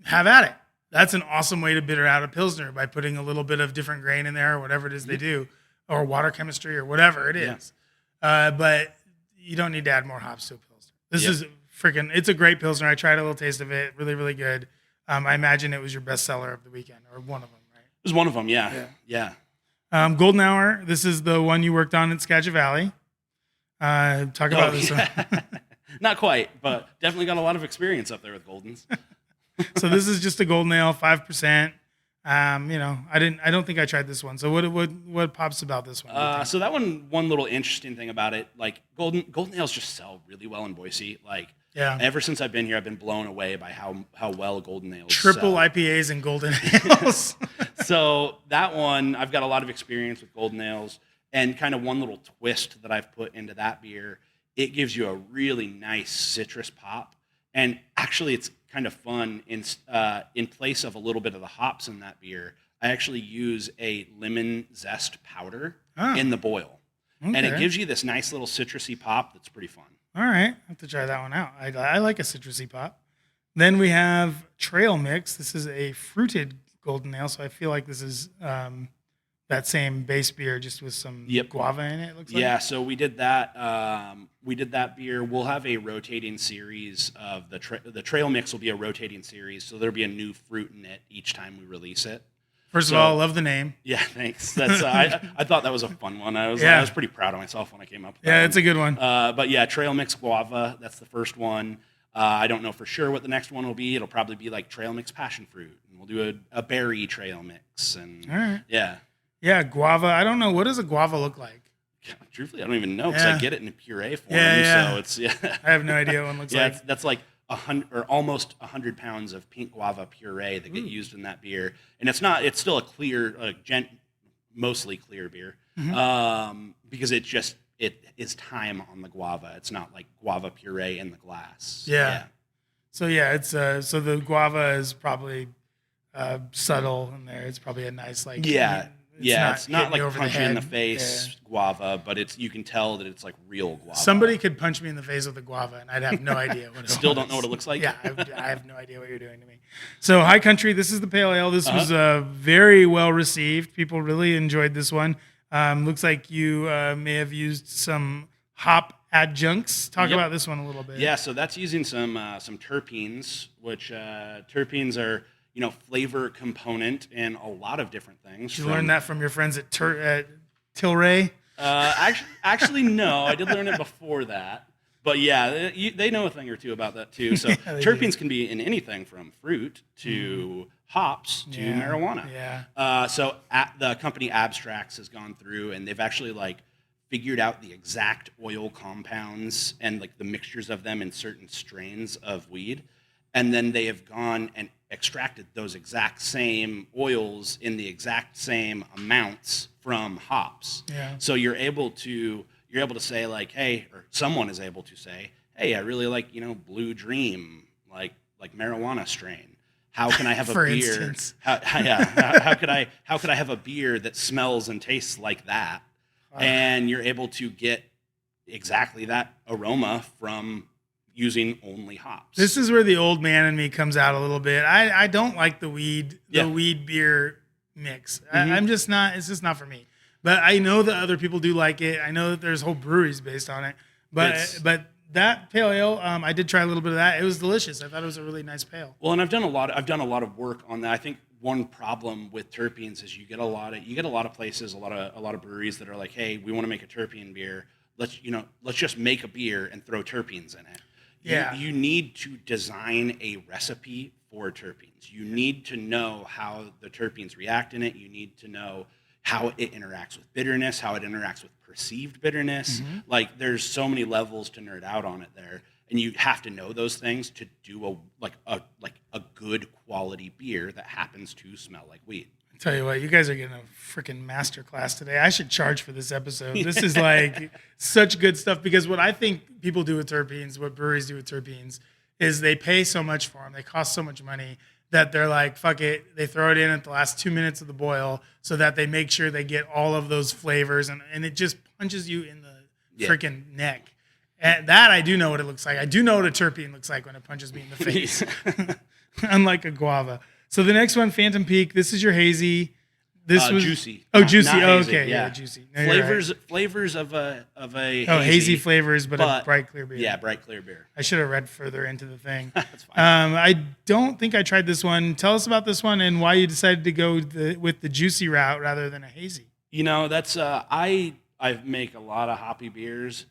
have at it. That's an awesome way to bitter out a Pilsner by putting a little bit of different grain in there or whatever it is they do, or water chemistry or whatever it is. But you don't need to add more hops to a Pilsner. This is it's a great Pilsner. I tried a little taste of it. Really, really good. I imagine it was your best seller of the weekend or one of them, right? It was one of them, yeah. Golden Hour, this is the one you worked on in Skagit Valley. Talk about this one. Not quite, but definitely got a lot of experience up there with Goldens. So this is just a golden ale, 5%. I don't think I tried this one. So what pops about this one? So that one little interesting thing about it, like golden ales just sell really well in Boise. Like ever since I've been here, I've been blown away by how well golden ales triple sell. IPAs and golden ales. So that one, I've got a lot of experience with golden ales, and kind of one little twist that I've put into that beer, it gives you a really nice citrus pop, and actually it's kind of fun. In place of a little bit of the hops in that beer, I actually use a lemon zest powder in the boil. Okay. And it gives you this nice little citrusy pop that's pretty fun. All right. I have to try that one out. I like a citrusy pop. Then we have Trail Mix. This is a fruited golden ale, so I feel like this is that same base beer just with some guava in it, looks like. Yeah, so we did that. We did that beer. We'll have a rotating series of the Trail Mix will be a rotating series, so there'll be a new fruit in it each time we release it. First of all, love the name. Yeah, thanks. That's I thought that was a fun one. I was pretty proud of myself when I came up with that. Yeah, it's a good one. But yeah, Trail Mix Guava, that's the first one. I don't know for sure what the next one will be. It'll probably be like Trail Mix Passion Fruit, and we'll do a berry Trail Mix. And all right. Yeah, guava. I don't know. What does a guava look like? Truthfully, I don't even know because I get it in puree form. Yeah. So it's I have no idea what one looks like. That's like 100 or almost 100 pounds of pink guava puree that get used in that beer, and it's still a clear, mostly clear beer, because it is time on the guava. It's not like guava puree in the glass. Yeah. So it's so the guava is probably subtle in there. It's probably a nice it's not like punch you in the face guava, but you can tell that it's like real guava. Somebody could punch me in the face with a guava, and I'd have no idea what it Still don't know what it looks like? Yeah, I have no idea what you're doing to me. So High Country, this is the pale ale. This was very well received. People really enjoyed this one. Looks like you may have used some hop adjuncts. Talk about this one a little bit. Yeah, so that's using some terpenes, which terpenes are flavor component in a lot of different things. Did you learn that from your friends at Tilray? Actually, no. I did learn it before that. But yeah, they know a thing or two about that too. So terpenes can be in anything from fruit to hops to marijuana. Yeah. So the company Abstracts has gone through and they've actually figured out the exact oil compounds and the mixtures of them in certain strains of weed. And then they have gone and extracted those exact same oils in the exact same amounts from hops. Yeah. So you're able to say hey, or someone is able to say, hey, I really like Blue Dream, like marijuana strain. How can I have a For beer? Instance. How could I have a beer that smells and tastes like that? And you're able to get exactly that aroma from using only hops. This is where the old man in me comes out a little bit. I don't like the weed beer mix. I'm just not. It's just not for me. But I know that other people do like it. I know that there's whole breweries based on it. But that pale ale, I did try a little bit of that. It was delicious. I thought it was a really nice pale. Well, and I've done a lot of work on that. I think one problem with terpenes is you get a lot of places, a lot of breweries that are like, hey, we want to make a terpene beer. Let's just make a beer and throw terpenes in it. Yeah. You need to design a recipe for terpenes. You need to know how the terpenes react in it. You need to know how it interacts with bitterness, how it interacts with perceived bitterness. Mm-hmm. Like, there's so many levels to nerd out on it there, and you have to know those things to do a good quality beer that happens to smell like weed. I tell you what, you guys are getting a freaking masterclass today. I should charge for this episode. This is like such good stuff, because what I think people do with terpenes, what breweries do with terpenes, is they pay so much for them, they cost so much money, that they're like, fuck it, they throw it in at the last 2 minutes of the boil so that they make sure they get all of those flavors, and it just punches you in the freaking neck. And that, I do know what it looks like. I do know what a terpene looks like when it punches me in the face, unlike a guava. So the next one, Phantom Peak, this is your hazy. This was juicy. Oh, juicy. Not Oh, hazy, okay, yeah, juicy. No, Flavors of a hazy flavors, but a bright clear beer. Yeah, bright clear beer. I should have read further into the thing. That's fine. I don't think I tried this one. Tell us about this one and why you decided to go with the juicy route rather than a hazy. That's I make a lot of hoppy beers.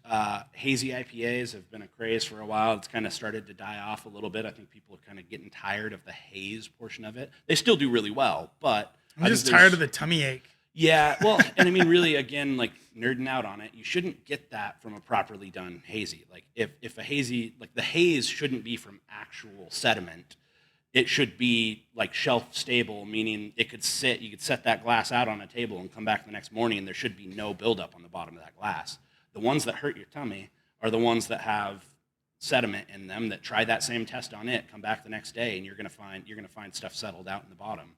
Hazy IPAs have been a craze for a while. It's kind of started to die off a little bit. I think people are kind of getting tired of the haze portion of it. They still do really well, but I'm just tired of the tummy ache. Yeah, well, and I mean, really, again, like, nerding out on it, you shouldn't get that from a properly done hazy. Like, if a hazy, like, the haze shouldn't be from actual sediment. It should be like shelf stable, meaning you could set that glass out on a table and come back the next morning and there should be no buildup on the bottom of that glass. The ones that hurt your tummy are the ones that have sediment in them, that try that same test on it, come back the next day, and you're gonna find stuff settled out in the bottom.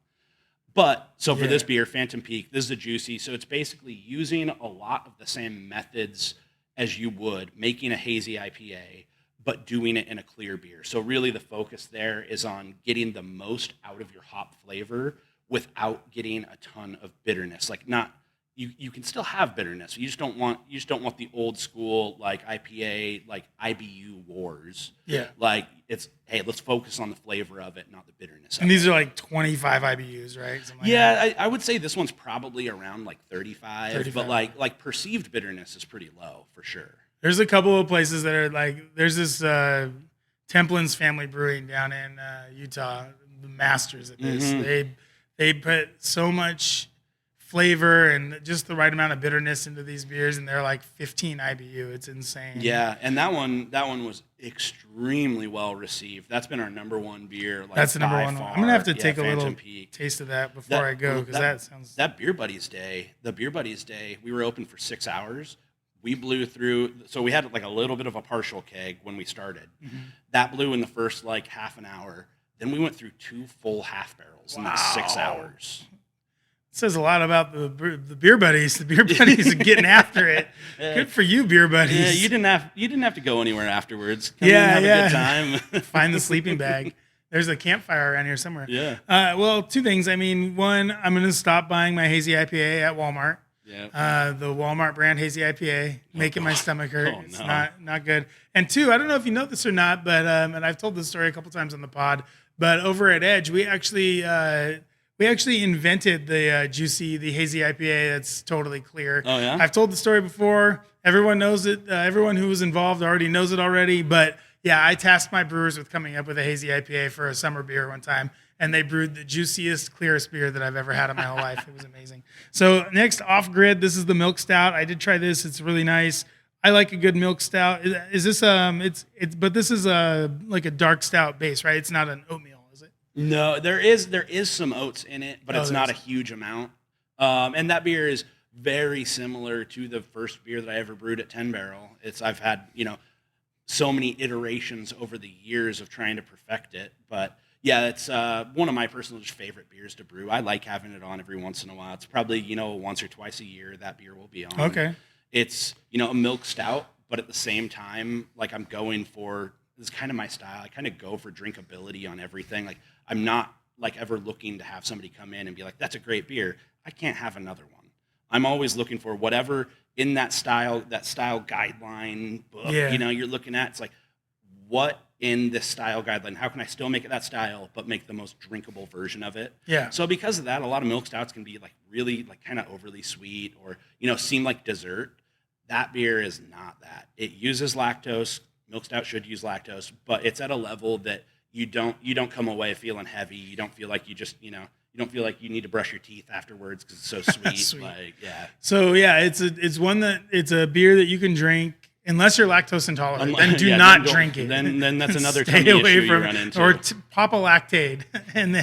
But for this beer, Phantom Peak, this is a juicy. So it's basically using a lot of the same methods as you would making a hazy IPA, but doing it in a clear beer. So really the focus there is on getting the most out of your hop flavor without getting a ton of bitterness. Like, not you can still have bitterness. You just don't want the old school like IPA, like IBU wars. Yeah. Like, it's, hey, let's focus on the flavor of it, not the bitterness. And these are like 25 IBUs, right? I would say this one's probably around like 35. But like perceived bitterness is pretty low for sure. There's a couple of places that are like, there's this Templin's Family Brewing down in Utah, the masters at this. Mm-hmm. They put so much flavor and just the right amount of bitterness into these beers, and they're like 15 IBU. It's insane. Yeah, and that one was extremely well received. That's been our number one beer. Like, that's the number one. Far. I'm gonna have to take a Phantom little Peak. taste of that before I go, because that sounds. That Beer Buddies Day. The Beer Buddies Day. We were open for 6 hours. We blew through. So we had like a little bit of a partial keg when we started. Mm-hmm. That blew in the first like half an hour. Then we went through 2 full half barrels in the 6 hours. It says a lot about the beer buddies. The beer buddies are getting after it. Good for you, beer buddies. Yeah, you didn't have to go anywhere afterwards. Come in and have a good time. Find the sleeping bag. There's a campfire around here somewhere. Yeah. Well, 2 things. I mean, one, I'm going to stop buying my hazy IPA at Walmart. Yeah. The Walmart brand hazy IPA, making my stomach hurt. Oh, it's no. not good. And 2, I don't know if you know this or not, but and I've told this story a couple times on the pod, but over at Edge, we actually invented the hazy IPA that's totally clear. Oh, yeah? I've told the story before. Everyone knows it. Everyone who was involved already knows it already. But yeah, I tasked my brewers with coming up with a hazy IPA for a summer beer one time, and they brewed the juiciest, clearest beer that I've ever had in my whole life. It was amazing. So next, Off Grid, this is the milk stout. I did try this. It's really nice. I like a good milk stout. Is this but this is like a dark stout base, right? It's not an oatmeal, is it? No, there is some oats in it, but it's not a huge amount. And that beer is very similar to the first beer that I ever brewed at 10 Barrel. I've had, so many iterations over the years of trying to perfect it, but yeah, it's one of my personal favorite beers to brew. I like having it on every once in a while. It's probably, once or twice a year that beer will be on. Okay. It's, a milk stout, but at the same time, like, I'm going for, this is kind of my style. I kind of go for drinkability on everything. Like, I'm not like ever looking to have somebody come in and be like, that's a great beer. I can't have another one. I'm always looking for whatever in that style guideline book, Yeah. you're looking at. It's like, what in this style guideline, how can I still make it that style, but make the most drinkable version of it? Yeah. So because of that, a lot of milk stouts can be like really like kind of overly sweet, or, seem like dessert. That beer is not that. It uses lactose. Milk stout should use lactose, but it's at a level that you don't come away feeling heavy. You don't feel like you don't feel like you need to brush your teeth afterwards because it's so sweet. Sweet. Like, yeah. So yeah, it's a beer that you can drink unless you're lactose intolerant. Then do Yeah, not then drink it. Then that's another Stay tummy away issue from you run into. or pop a Lactaid and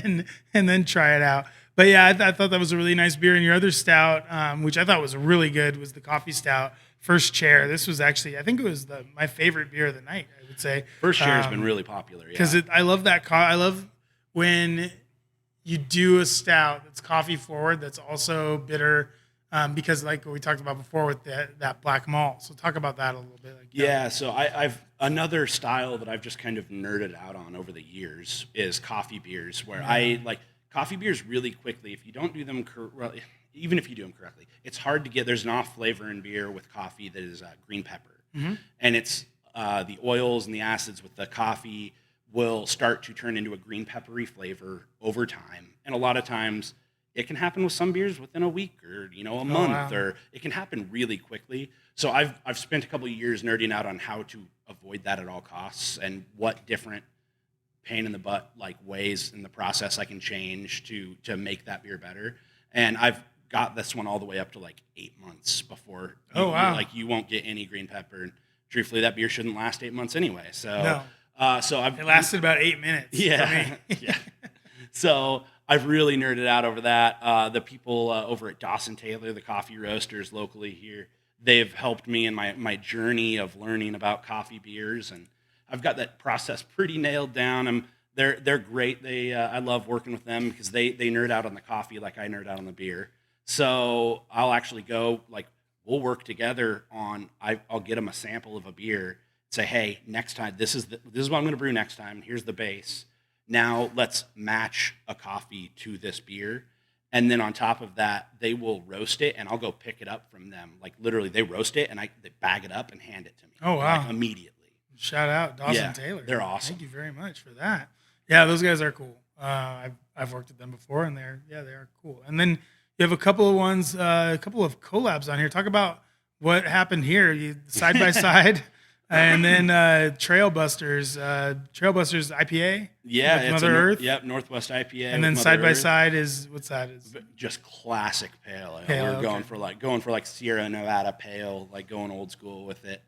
then try it out. But yeah, I thought that was a really nice beer. And your other stout, which I thought was really good, was the coffee stout. First Chair. This was actually, I think it was my favorite beer of the night, I would say. First Chair has been really popular. Because I love that. I love when you do a stout that's coffee forward that's also bitter, because like we talked about before with that black malt. So talk about that a little bit. So I've another style that I've just kind of nerded out on over the years is coffee beers, where I like coffee beers really quickly. If you don't do them even if you do them correctly, it's hard to get. There's an off flavor in beer with coffee that is green pepper, and it's the oils and the acids with the coffee will start to turn into a green peppery flavor over time. And a lot of times it can happen with some beers within a week or a month, or it can happen really quickly. So I've spent a couple of years nerding out on how to avoid that at all costs, and what different pain in the butt like ways in the process I can change to make that beer better. And I've got this one all the way up to like 8 months before you won't get any green pepper. And truthfully, that beer shouldn't last 8 months anyway. So it lasted about 8 minutes. Yeah. Yeah. So I've really nerded out over that. The people over at Dawson Taylor, the coffee roasters locally here, they've helped me in my journey of learning about coffee beers, and I've got that process pretty nailed down. They're great. I love working with them because they nerd out on the coffee like I nerd out on the beer. So I'll actually go, like, we'll work together on, I'll get them a sample of a beer, say, hey, next time, this is what I'm going to brew next time. Here's the base. Now let's match a coffee to this beer. And then on top of that, they will roast it, and I'll go pick it up from them. Like, literally, they roast it, and they bag it up and hand it to me. Oh, wow. Like, immediately. Shout out Dawson Taylor. They're awesome. Thank you very much for that. Yeah, those guys are cool. I've worked with them before, and they are cool. And then you have a couple of ones, a couple of collabs on here. Talk about what happened here, side by side, and then Trailbusters IPA. Yeah, it's Mother Earth. Yep, Northwest IPA. And then side by side is what's that? Is just classic pale ale. We're going for like Sierra Nevada pale, like going old school with it.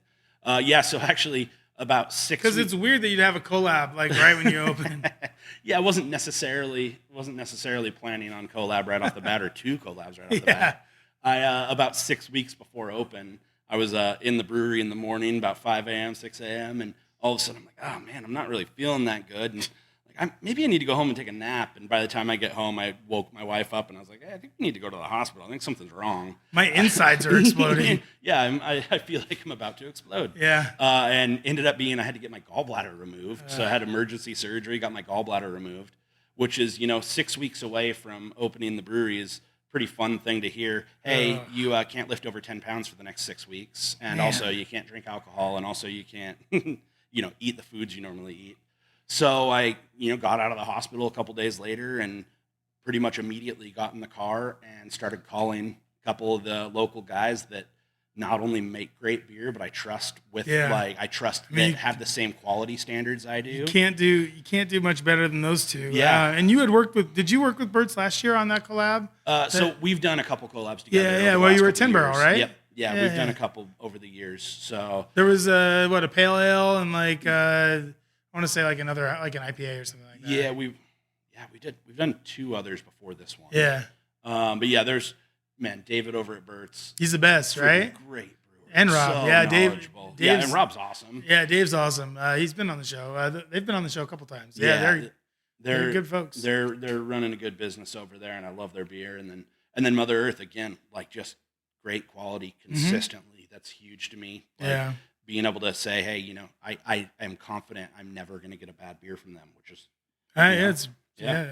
So actually about 6 because it's weird that you'd have a collab like right when you open. Yeah, I wasn't necessarily planning on collab right off the bat, or 2 collabs right off the bat. I about 6 weeks before open, I was in the brewery in the morning about 5 a.m., 6 a.m., and all of a sudden I'm like, oh man, I'm not really feeling that good, and maybe I need to go home and take a nap. And by the time I get home, I woke my wife up, and I was like, hey, I think we need to go to the hospital. I think something's wrong. My insides are exploding. Yeah, I feel like I'm about to explode. Yeah. And ended up being I had to get my gallbladder removed. So I had emergency surgery, got my gallbladder removed, which is, 6 weeks away from opening the brewery is a pretty fun thing to hear. Hey, you can't lift over 10 pounds for the next 6 weeks. And also you can't drink alcohol. And also you can't, eat the foods you normally eat. So I, got out of the hospital a couple days later and pretty much immediately got in the car and started calling a couple of the local guys that not only make great beer, but I trust that have the same quality standards I do. You can't do much better than those two. Yeah. And did you work with Bert's last year on that collab? So we've done a couple collabs together. Yeah. Well, you were at 10 Barrel, right? Yep. Yeah, we've done a couple over the years. So there was a pale ale and I want to say like an IPA or something like that. Yeah, we did. We've done 2 others before this one. Yeah. But yeah, there's David over at Bert's. He's the best, right? Great brewer. And Rob. So yeah, knowledgeable. Dave's, and Rob's awesome. Yeah, Dave's awesome. He's been on the show. They've been on the show a couple times. Yeah, they're good folks. They're running a good business over there, and I love their beer. And then Mother Earth again, like just great quality consistently. That's huge to me. Like, being able to say, hey, I am confident I'm never going to get a bad beer from them, which is, I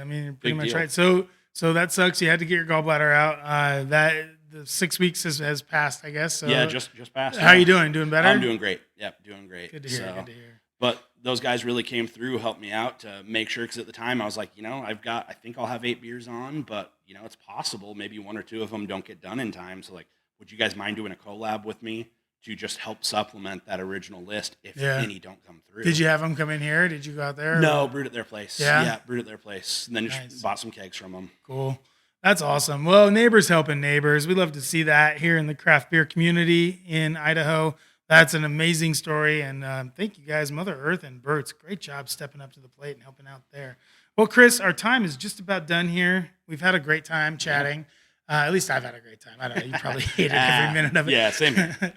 mean, you're pretty much deal. right. So So that sucks. You had to get your gallbladder out. That the 6 weeks has passed, I guess. So Yeah, just passed. how are you doing? Doing better? I'm doing great. Yep, doing great. Good to hear. So, Good to hear. but those guys really came through, helped me out to make sure, because at the time I was like, I think I'll have 8 beers on, but it's possible maybe 1 or 2 of them don't get done in time. So like, would you guys mind doing a collab with me to just help supplement that original list if any don't come through? Did you have them come in here? Did you go out there? No, brewed at their place. Yeah? Brewed at their place. And then just bought some kegs from them. Cool. That's awesome. Well, neighbors helping neighbors. We love to see that here in the craft beer community in Idaho. That's an amazing story. And thank you guys, Mother Earth and Bert's. Great job stepping up to the plate and helping out there. Well, Chris, our time is just about done here. We've had a great time chatting. At least I've had a great time. I don't know. You probably hated every minute of it. Yeah, same here.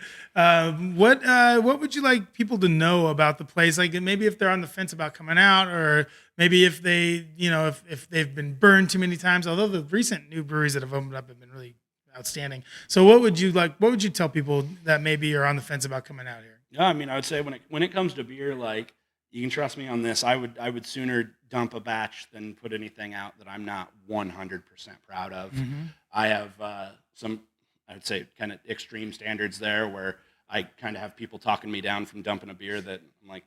What would you like people to know about the place? Like maybe if they're on the fence about coming out, or maybe if they, if they've been burned too many times. Although the recent new breweries that have opened up have been really outstanding. So what would you tell people that maybe are on the fence about coming out here? Yeah, I mean, I would say when it comes to beer, like, you can trust me on this. I would sooner dump a batch than put anything out that I'm not 100% proud of. Mm-hmm. I have some, I would say, kind of extreme standards there where I kind of have people talking me down from dumping a beer that I'm like,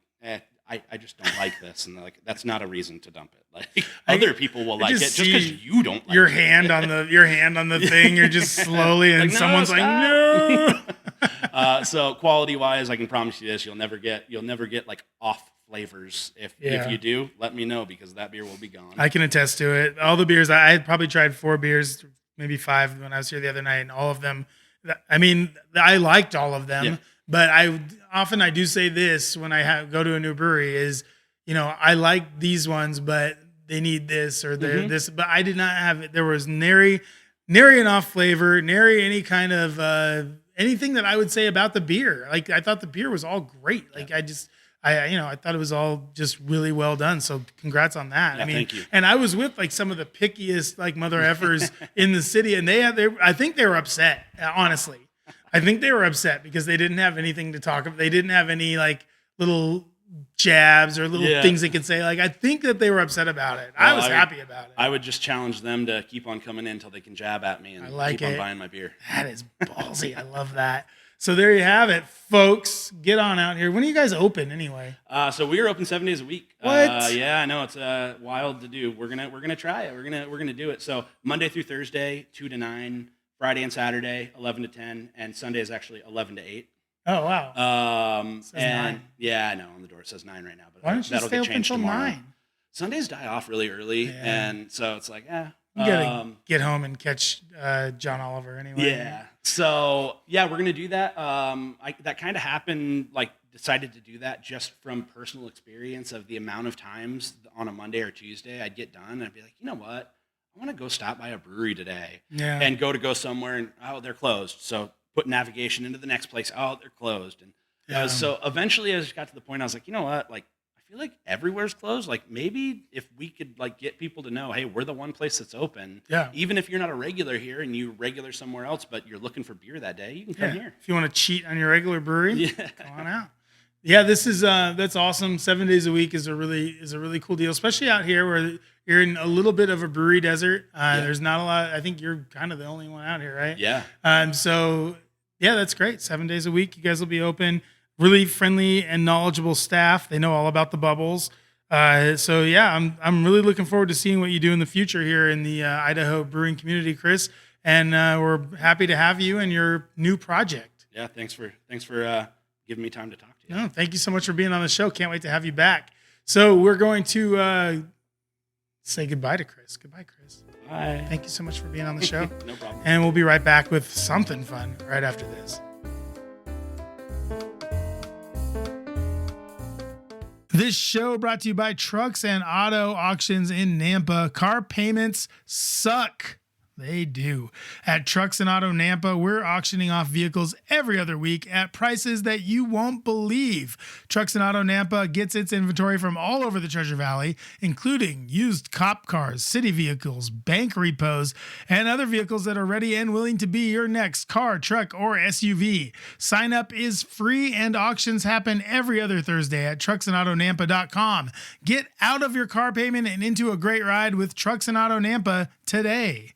I just don't like this, and they're like, that's not a reason to dump it. Like other people will like it just because you don't like your it. hand on the thing. You're just slowly, and like, someone's like, no. So quality wise, I can promise you this: you'll never get like off flavors. If you do, let me know, because that beer will be gone. I can attest to it. All the beers, I had probably tried 4 beers, maybe 5 when I was here the other night, and all of them, I mean, I liked all of them, but I do say this when I go to a new brewery is, I like these ones, but they need this or they're this, but I did not have it. There was nary enough flavor, nary any kind of anything that I would say about the beer. Like I thought the beer was all great. Like I thought it was all just really well done. So congrats on that. Yeah, I mean, thank you. And I was with like some of the pickiest like mother effers in the city, and I think they were upset. Honestly, I think they were upset because they didn't have anything to talk about. They didn't have any like little jabs or little things they could say. Like I think that they were upset about it. Well, I was happy about it. I would just challenge them to keep on coming in until they can jab at me and keep on buying my beer. That is ballsy. I love that. So there you have it, folks. Get on out here. When are you guys open anyway? So we are open 7 days a week. What? Yeah, I know it's wild to do. We're gonna try it. We're gonna do it. So Monday through Thursday, 2 to 9. Friday and Saturday, 11 to 10, and Sunday is actually 11 to 8. Oh wow. It says 9. Yeah, I know on the door it says 9 right now, but why don't you stay open until 9? Sundays die off really early, and so it's like, you gotta get home and catch John Oliver anyway. Yeah. So we're gonna do that. That kind of happened. Like, decided to do that just from personal experience of the amount of times on a Monday or Tuesday I'd get done and I'd be like, you know what? I want to go stop by a brewery today and go somewhere and, they're closed. So put navigation into the next place. Oh, they're closed. And so eventually I just got to the point, I was like, you know what? Like, I feel like everywhere's closed. Like maybe if we could like get people to know, hey, we're the one place that's open. Yeah. Even if you're not a regular here and you're regular somewhere else, but you're looking for beer that day, you can come here. If you want to cheat on your regular brewery, come on out. Yeah, this is that's awesome. 7 days a week is a really cool deal, especially out here where you're in a little bit of a brewery desert. There's not a lot. I think you're kind of the only one out here, right? Yeah. So that's great. 7 days a week, you guys will be open. Really friendly and knowledgeable staff. They know all about the bubbles. I'm really looking forward to seeing what you do in the future here in the Idaho brewing community, Chris. And we're happy to have you and your new project. Yeah. Thanks for giving me time to talk to you. No, thank you so much for being on the show. Can't wait to have you back. So we're going to say goodbye to Chris. Goodbye, Chris. Bye. Thank you so much for being on the show. No problem. And we'll be right back with something fun right after this. This show brought to you by Trucks and Auto Auctions in Nampa. Car payments suck. They do. At Trucks and Auto Nampa, we're auctioning off vehicles every other week at prices that you won't believe. Trucks and Auto Nampa gets its inventory from all over the Treasure Valley, including used cop cars, city vehicles, bank repos, and other vehicles that are ready and willing to be your next car, truck, or SUV. Sign up is free and auctions happen every other Thursday at trucksandautonampa.com. Get out of your car payment and into a great ride with Trucks and Auto Nampa today.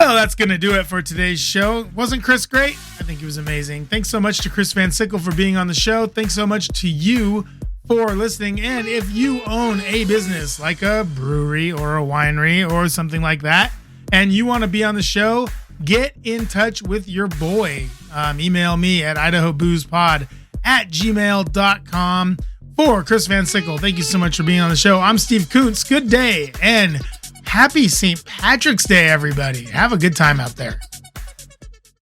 Well, that's going to do it for today's show. Wasn't Chris great? I think he was amazing. Thanks so much to Chris VanSickle for being on the show. Thanks so much to you for listening. And if you own a business like a brewery or a winery or something like that, and you want to be on the show, get in touch with your boy. Email me at idahoboozepod@gmail.com. For Chris VanSickle, thank you so much for being on the show. I'm Steve Kuntz. Good day and happy St. Patrick's Day, everybody. Have a good time out there.